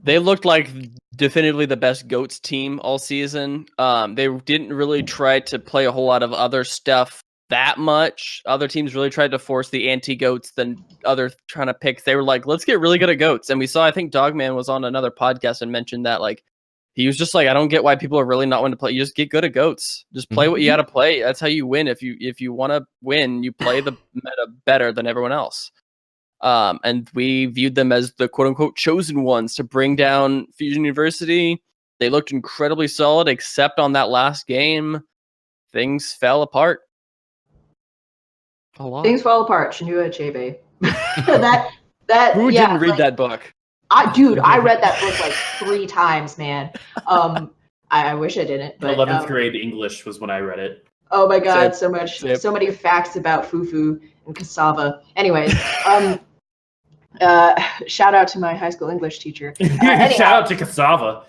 [SPEAKER 3] They looked like definitively the best GOATS team all season. They didn't really try to play a whole lot of other stuff that much. Other teams really tried to force the anti-GOATs than other trying to pick. They were like, let's get really good at GOATs. And we saw, I think Dogman was on another podcast and mentioned that, like, he was just like, I don't get why people are really not wanting to play. You just get good at GOATs. Just play what you got to play. That's how you win. If you want to win, you play the meta better than everyone else. And we viewed them as the quote-unquote chosen ones to bring down Fusion University. They looked incredibly solid, except on that last game, things fell apart. A lot.
[SPEAKER 5] Things fall apart. Shinua Achebe. that
[SPEAKER 3] Who
[SPEAKER 5] yeah,
[SPEAKER 3] didn't read
[SPEAKER 5] like,
[SPEAKER 3] that book?
[SPEAKER 5] I read that book like 3 times, man. I wish I didn't. But
[SPEAKER 4] 11th grade English was when I read it.
[SPEAKER 5] Oh my god,
[SPEAKER 3] Same.
[SPEAKER 5] so many facts about fufu and cassava. Anyways, shout out to my high school English teacher.
[SPEAKER 4] Shout out to cassava.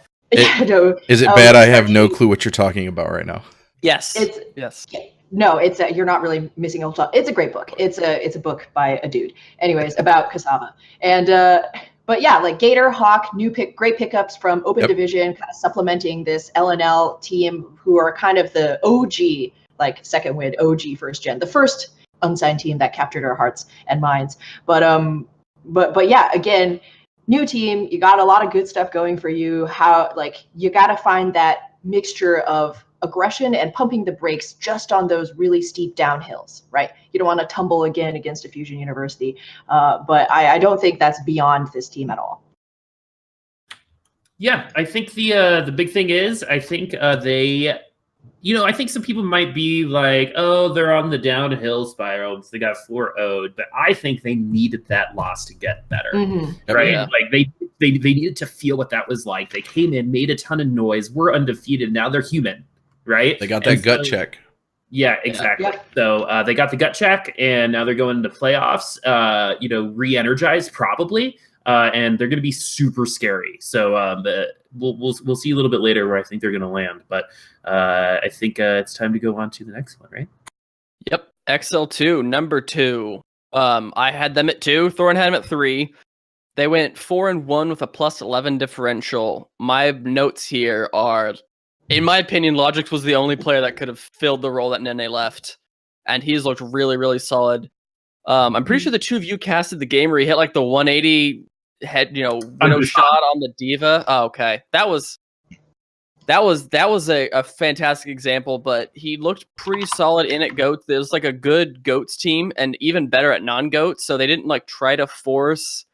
[SPEAKER 5] No,
[SPEAKER 2] Is it bad I have no clue what you're talking about right now?
[SPEAKER 3] Yes.
[SPEAKER 5] Yes. No, it's you're not really missing a whole lot. It's a great book. It's a book by a dude. Anyways, about cassava. And but yeah, like Gator, Hawk, great pickups from Open Division, kind of supplementing this LNL team who are kind of the OG, like second win, OG first gen, the first unsigned team that captured our hearts and minds. But yeah, again, new team, you got a lot of good stuff going for you. How, like, you got to find that mixture of aggression and pumping the brakes just on those really steep downhills, right? You don't want to tumble again against a Fusion University, but I don't think that's beyond this team at all.
[SPEAKER 4] Yeah, I think the big thing is, I think they, I think some people might be like, oh, they're on the downhill spiral because they got 4-0'd, but I think they needed that loss to get better, right?
[SPEAKER 3] Yeah.
[SPEAKER 4] Like they needed to feel what that was like. They came in, made a ton of noise, were undefeated, now they're human. Right,
[SPEAKER 2] they got that gut check.
[SPEAKER 4] Yeah, exactly.
[SPEAKER 5] Yeah.
[SPEAKER 4] So they got the gut check, and now they're going into playoffs. Re-energized probably, and they're going to be super scary. So we'll see a little bit later where I think they're going to land. But I think it's time to go on to the next one, right?
[SPEAKER 3] Yep. XL2, number 2. I had them at 2. Thorin had them at 3. They went 4-1 with a +11 differential. My notes here are, in my opinion, Logix was the only player that could have filled the role that Nene left, and he's looked really, really solid. I'm pretty sure the two of you casted the game where he hit like the 180 head, widow shot on the Diva. Oh, okay, that was a fantastic example. But he looked pretty solid in at GOATs. There's like a good GOATs team, and even better at non-GOATs. So they didn't like try to force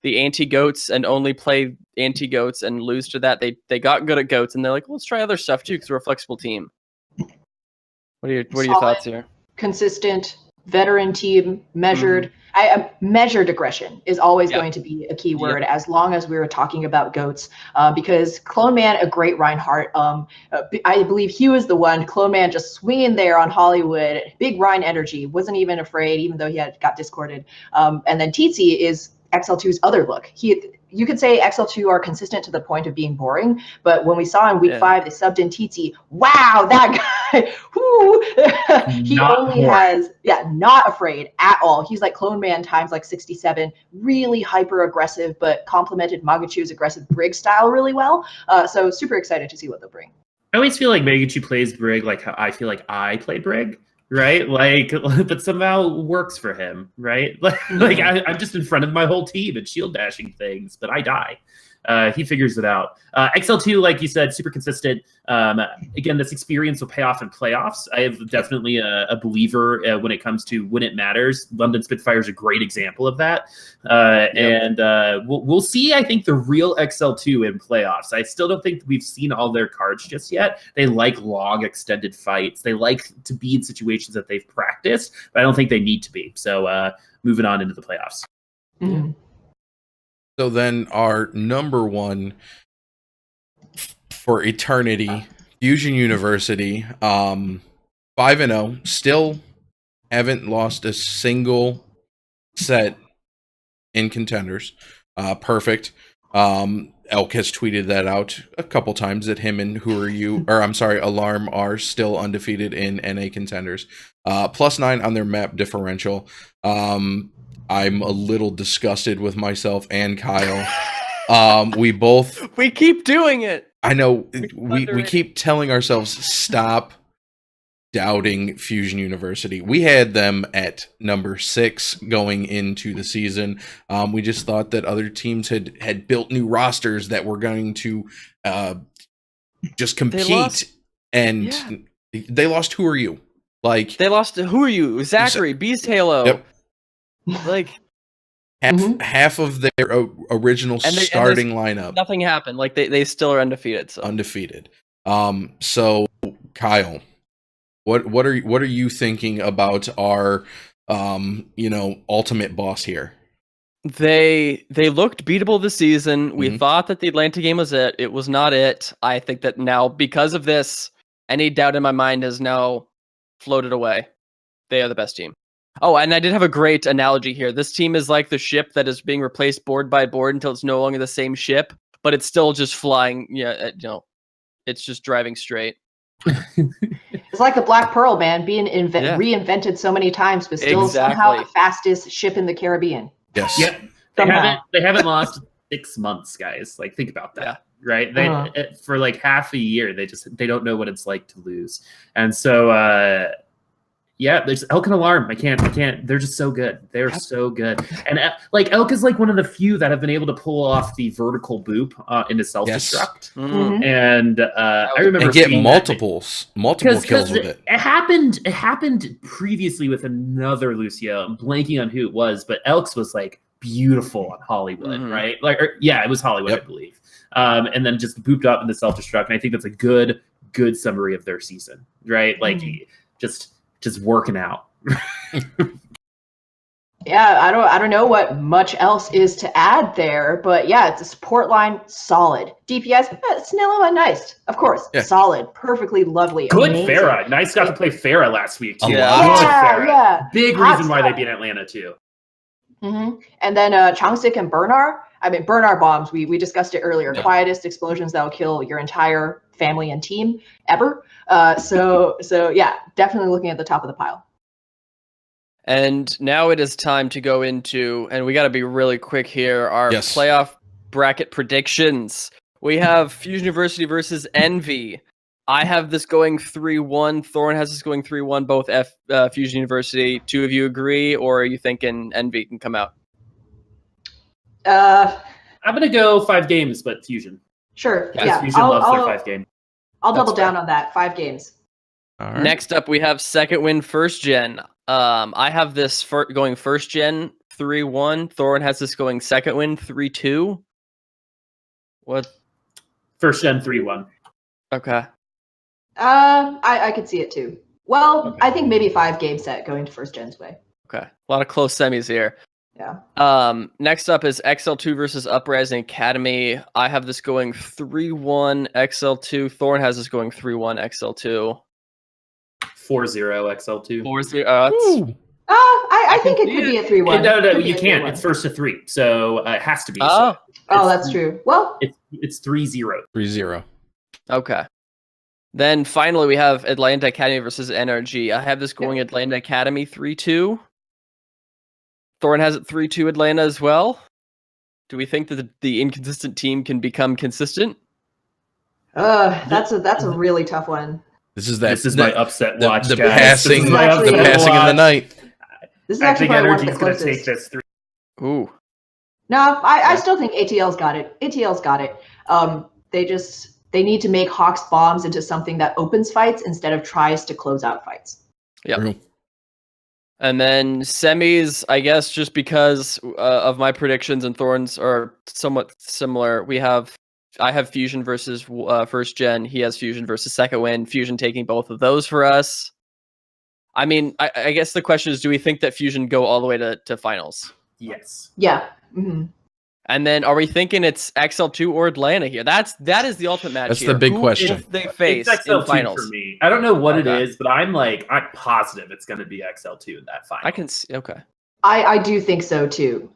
[SPEAKER 3] the anti-GOATs and only play anti-GOATs and lose to that. They got good at GOATs, and they're like, let's try other stuff too because we're a flexible team. What are your thoughts here?
[SPEAKER 5] Consistent, veteran team, measured. Measured aggression is always going to be a key word as long as we're talking about GOATs, because Clone Man, a great Reinhardt, I believe he was the one, Clone Man just swinging there on Hollywood, big Rhine energy, wasn't even afraid, even though he got discorded. And then Tsitsi is XL2's other look. You could say XL2 are consistent to the point of being boring, but when we saw in week 5, they subbed in Tsitsi. Wow, that guy, not afraid at all. He's like Clone Man times like 67, really hyper aggressive, but complemented Magachu's aggressive Brig style really well. So super excited to see what they'll bring.
[SPEAKER 4] I always feel like Magachu plays Brig like how I feel like I play Brig. Right, like, but somehow works for him, right? Like I'm just in front of my whole team and shield dashing things, but I die. He figures it out. XL2, like you said, super consistent. Again, this experience will pay off in playoffs. I am definitely a believer when it comes to when it matters. London Spitfire is a great example of that. And we'll see, I think, the real XL2 in playoffs. I still don't think we've seen all their cards just yet. They like long, extended fights. They like to be in situations that they've practiced, but I don't think they need to be. So moving on into the playoffs.
[SPEAKER 5] Mm-hmm.
[SPEAKER 2] So then our number one for eternity, Fusion University, 5-0, still haven't lost a single set in Contenders. Perfect. Elk has tweeted that out a couple times that him and Alarm are still undefeated in NA Contenders. +9 on their map differential. I'm a little disgusted with myself and Kyle.
[SPEAKER 3] We keep doing it.
[SPEAKER 2] I know we keep telling ourselves stop doubting Fusion University. We had them at number 6 going into the season. We just thought that other teams had built new rosters that were going to just compete, they lost. Who are you? Like
[SPEAKER 3] they lost to who are you? Zachary, Beast Halo.
[SPEAKER 2] Yep.
[SPEAKER 3] Like
[SPEAKER 2] half of their original starting lineup.
[SPEAKER 3] Nothing happened. Like they still are undefeated. So
[SPEAKER 2] undefeated. So Kyle, what are you thinking about our ultimate boss here?
[SPEAKER 3] They looked beatable this season. We thought that the Atlanta game was it. It was not it. I think that now, because of this, any doubt in my mind has now floated away. They are the best team. Oh, and I did have a great analogy here. This team is like the ship that is being replaced board by board until it's no longer the same ship, but it's still just flying. Yeah, it's just driving straight.
[SPEAKER 5] It's like the Black Pearl, man, being reinvented so many times, but still somehow the fastest ship in the Caribbean.
[SPEAKER 2] Yes.
[SPEAKER 4] Yep. They haven't lost 6 months, guys. Like, think about that. Yeah. Right? They for like half a year, they don't know what it's like to lose. And so there's Elk and Alarm. I can't. They're just so good. They're so good. And like Elk is like one of the few that have been able to pull off the vertical boop into self-destruct.
[SPEAKER 2] Yes.
[SPEAKER 4] And I remember
[SPEAKER 2] and get multiple kills with it.
[SPEAKER 4] It happened previously with another Lucio. I'm blanking on who it was, but Elk's was like beautiful on Hollywood, right? It was Hollywood, I believe. And then just booped up into self-destruct. And I think that's a good summary of their season, right? Like just working out.
[SPEAKER 5] Yeah, I don't know what much else is to add there, but yeah, it's a support line, solid. DPS, Snillo and nice, of course, solid, perfectly lovely.
[SPEAKER 4] Good
[SPEAKER 5] amazing.
[SPEAKER 4] Farah. Nice got to play Farah last week too.
[SPEAKER 5] Yeah.
[SPEAKER 4] Big reason why they beat Atlanta too.
[SPEAKER 5] And then Changsik and Bernard. I mean, Bernard bombs. We discussed it earlier. Yeah. Quietest explosions that will kill your entire family and team ever. So yeah, definitely looking at the top of the pile.
[SPEAKER 3] And now it is time to go into, and we got to be really quick here, our playoff bracket predictions. We have Fusion University versus Envy. I have this going 3-1. Thorn has this going 3-1, both Fusion University. Two of you agree, or are you thinking Envy can come out?
[SPEAKER 4] I'm going to go 5 games, but Fusion.
[SPEAKER 5] Sure.
[SPEAKER 4] Yeah. Fusion loves their 5 game.
[SPEAKER 5] I'll double down on that. 5 games.
[SPEAKER 2] All right.
[SPEAKER 3] Next up, we have second win first gen. I have this going first gen 3-1. Thorn has this going second win 3-2. What?
[SPEAKER 4] First gen 3-1.
[SPEAKER 3] Okay.
[SPEAKER 5] I could see it too. Well, I think maybe 5 game set going to first gen's way.
[SPEAKER 3] Okay. A lot of close semis here.
[SPEAKER 5] Yeah.
[SPEAKER 3] Next up is XL2 versus Uprising Academy. I have this going 3-1 XL2. Thorn has this going 3-1 XL2.
[SPEAKER 4] 4-0 XL2.
[SPEAKER 3] 4-0.
[SPEAKER 5] I think it could be a 3-1.
[SPEAKER 4] No, you can't. It's first to 3, so it has to be.
[SPEAKER 5] Oh, that's true. Well,
[SPEAKER 4] it's 3-0.
[SPEAKER 2] 3-0.
[SPEAKER 3] Okay. Then finally, we have Atlanta Academy versus NRG. I have this going Atlanta Academy 3-2. Thorn has it 3-2 Atlanta as well. Do we think that the inconsistent team can become consistent?
[SPEAKER 5] That's a really tough one.
[SPEAKER 4] This is my upset watch.
[SPEAKER 2] The
[SPEAKER 4] guys.
[SPEAKER 2] passing in the night.
[SPEAKER 5] This is actually probably one of the closest.
[SPEAKER 4] Take this 3.
[SPEAKER 3] Ooh.
[SPEAKER 5] No, I still think ATL's got it. ATL's got it. They need to make Hawk's bombs into something that opens fights instead of tries to close out fights.
[SPEAKER 3] Yeah. And then semis, I guess, just because of my predictions and Thorns are somewhat similar. I have Fusion versus first gen. He has Fusion versus second win. Fusion taking both of those for us. I mean, I guess the question is, do we think that Fusion go all the way to finals?
[SPEAKER 4] Yes.
[SPEAKER 5] Yeah. Mm-hmm.
[SPEAKER 3] And then are we thinking it's XL2 or Atlanta here? That is the ultimate match.
[SPEAKER 2] That's
[SPEAKER 3] here.
[SPEAKER 2] the big
[SPEAKER 3] Who
[SPEAKER 2] question.
[SPEAKER 3] will they face
[SPEAKER 4] It's
[SPEAKER 3] in
[SPEAKER 4] XL2
[SPEAKER 3] finals?
[SPEAKER 4] for me. I don't know what it
[SPEAKER 3] Okay.
[SPEAKER 4] is, but I'm positive it's going to be XL2 in that final.
[SPEAKER 3] I can see. Okay.
[SPEAKER 5] I do think so too.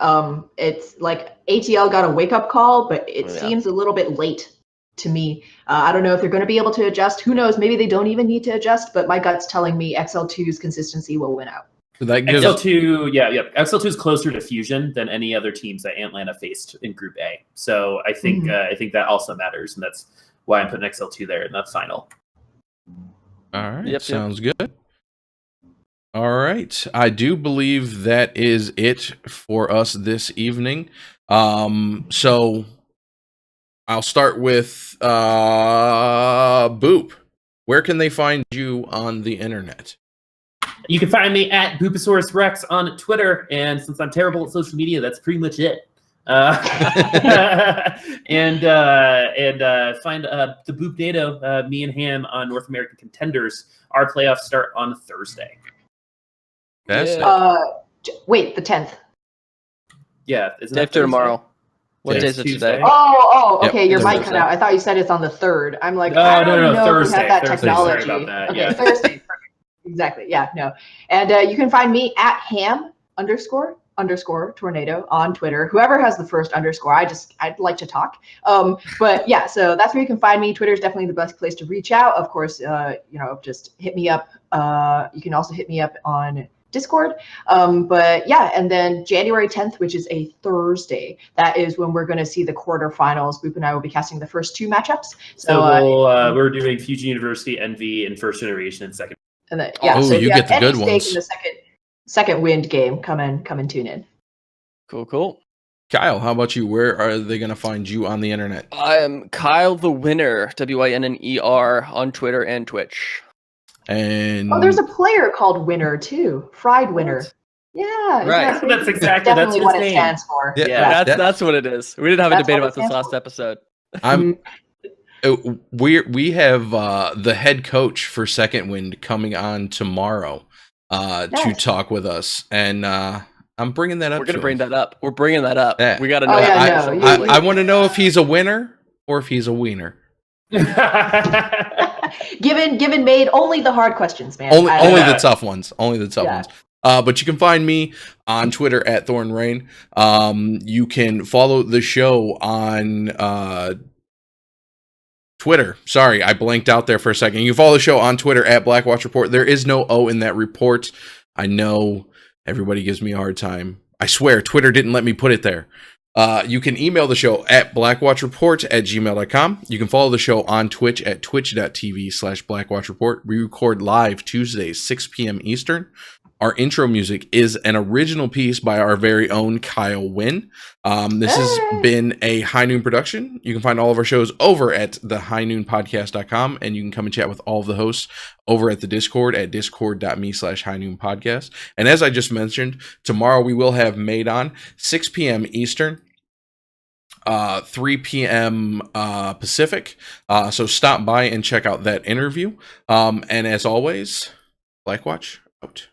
[SPEAKER 5] It's like ATL got a wake up call, but it
[SPEAKER 3] Yeah.
[SPEAKER 5] seems a little bit late to me. I don't know if they're going to be able to adjust. Who knows? Maybe they don't even need to adjust, but my gut's telling me XL2's consistency will win out.
[SPEAKER 2] So that gives
[SPEAKER 4] XL2, yeah. XL2 is closer to Fusion than any other teams that Atlanta faced in Group A. So I think that also matters, and that's why I'm putting XL2 there in that final.
[SPEAKER 2] all right.
[SPEAKER 3] Yep.
[SPEAKER 2] Sounds good. All right. I do believe that is it for us this evening. So I'll start with Boop. Where can they find you on the internet?
[SPEAKER 4] You can find me at Boopasaurus Rex on Twitter, and since I'm terrible at social media, that's pretty much it. And find the HamTornado, me and Ham on North American Contenders. Our playoffs start on Thursday.
[SPEAKER 2] Fantastic.
[SPEAKER 3] Yeah.
[SPEAKER 5] Wait, the 10th.
[SPEAKER 4] Yeah, isn't
[SPEAKER 3] Day
[SPEAKER 4] that
[SPEAKER 3] after tomorrow. What
[SPEAKER 2] Yeah,
[SPEAKER 3] day
[SPEAKER 4] it's
[SPEAKER 3] is it
[SPEAKER 4] Tuesday.
[SPEAKER 3] today?
[SPEAKER 5] Oh,
[SPEAKER 2] Yep,
[SPEAKER 5] okay. Your
[SPEAKER 2] it's
[SPEAKER 5] mic
[SPEAKER 2] Thursday.
[SPEAKER 5] cut out. I thought you said it's on the 3rd. I'm like,
[SPEAKER 4] No,
[SPEAKER 5] I don't
[SPEAKER 4] no,
[SPEAKER 5] know if we
[SPEAKER 4] Thursday,
[SPEAKER 5] have that
[SPEAKER 4] Thursday.
[SPEAKER 5] technology.
[SPEAKER 4] Sorry about that,
[SPEAKER 5] Okay,
[SPEAKER 4] yeah.
[SPEAKER 5] Thursday. Perfect. Exactly. Yeah, no. And you can find me at ham__tornado on Twitter. Whoever has the first underscore, I'd like to talk. But yeah, so that's where you can find me. Twitter is definitely the best place to reach out. Of course, just hit me up. You can also hit me up on Discord. But yeah, and then January 10th, which is a Thursday, that is when we're going to see the quarterfinals. Boop and I will be casting the first 2 matchups.
[SPEAKER 4] So we're doing Fuji University, Envy, and First Generation and second.
[SPEAKER 5] And then, yeah,
[SPEAKER 2] Oh,
[SPEAKER 5] so if
[SPEAKER 2] you
[SPEAKER 5] you
[SPEAKER 2] get
[SPEAKER 5] have
[SPEAKER 2] the
[SPEAKER 5] any
[SPEAKER 2] good
[SPEAKER 5] stake
[SPEAKER 2] ones.
[SPEAKER 5] in the second wind game, come and tune in.
[SPEAKER 3] Cool.
[SPEAKER 2] Kyle, how about you? Where are they going to find you on the internet?
[SPEAKER 3] I am Kyle the Winner, WINNER on Twitter and Twitch.
[SPEAKER 2] And
[SPEAKER 5] Oh, there's a player called Winner too, Fried Winner.
[SPEAKER 3] What?
[SPEAKER 5] Yeah, isn't
[SPEAKER 3] Right.
[SPEAKER 5] that crazy?
[SPEAKER 4] That's exactly
[SPEAKER 5] definitely
[SPEAKER 4] that's
[SPEAKER 5] what
[SPEAKER 4] his
[SPEAKER 5] it
[SPEAKER 4] name.
[SPEAKER 5] stands for.
[SPEAKER 2] Yeah.
[SPEAKER 3] That's what it is. We didn't have a
[SPEAKER 5] That's
[SPEAKER 3] debate
[SPEAKER 5] what
[SPEAKER 3] about
[SPEAKER 5] it
[SPEAKER 3] this
[SPEAKER 5] stands
[SPEAKER 3] last
[SPEAKER 5] for.
[SPEAKER 3] episode.
[SPEAKER 2] I'm we have the head coach for Second Wind coming on tomorrow to
[SPEAKER 5] Nice.
[SPEAKER 2] talk with us, and I'm bringing that up.
[SPEAKER 3] We're gonna bring that up. We're bringing that up.
[SPEAKER 2] Yeah.
[SPEAKER 3] We got to know.
[SPEAKER 5] Oh, yeah,
[SPEAKER 3] how
[SPEAKER 5] no,
[SPEAKER 3] official-
[SPEAKER 2] I want to know if he's a winner or if he's a wiener.
[SPEAKER 5] Given made only the hard questions, man.
[SPEAKER 2] Only
[SPEAKER 4] Yeah.
[SPEAKER 2] the tough ones. Only the tough
[SPEAKER 5] Yeah.
[SPEAKER 2] ones. But you can find me on Twitter at ThornRain. You can follow the show on Twitter. Sorry, I blanked out there for a second. You can follow the show on Twitter at Blackwatch Report. There is no O in that report. I know everybody gives me a hard time. I swear, Twitter didn't let me put it there. You can email the show at blackwatchreport@gmail.com. You can follow the show on Twitch at twitch.tv/blackwatchreport. We record live Tuesdays, 6 p.m. Eastern. Our intro music is an original piece by our very own Kyle Wynn. This has been a High Noon production. You can find all of our shows over at thehigh-noon-podcast.com, and you can come and chat with all of the hosts over at the Discord at discord.me/high-noon-podcast. And as I just mentioned, tomorrow we will have Made On, 6 p.m. Eastern, 3 p.m. Pacific. So stop by and check out that interview. And as always, Blackwatch out.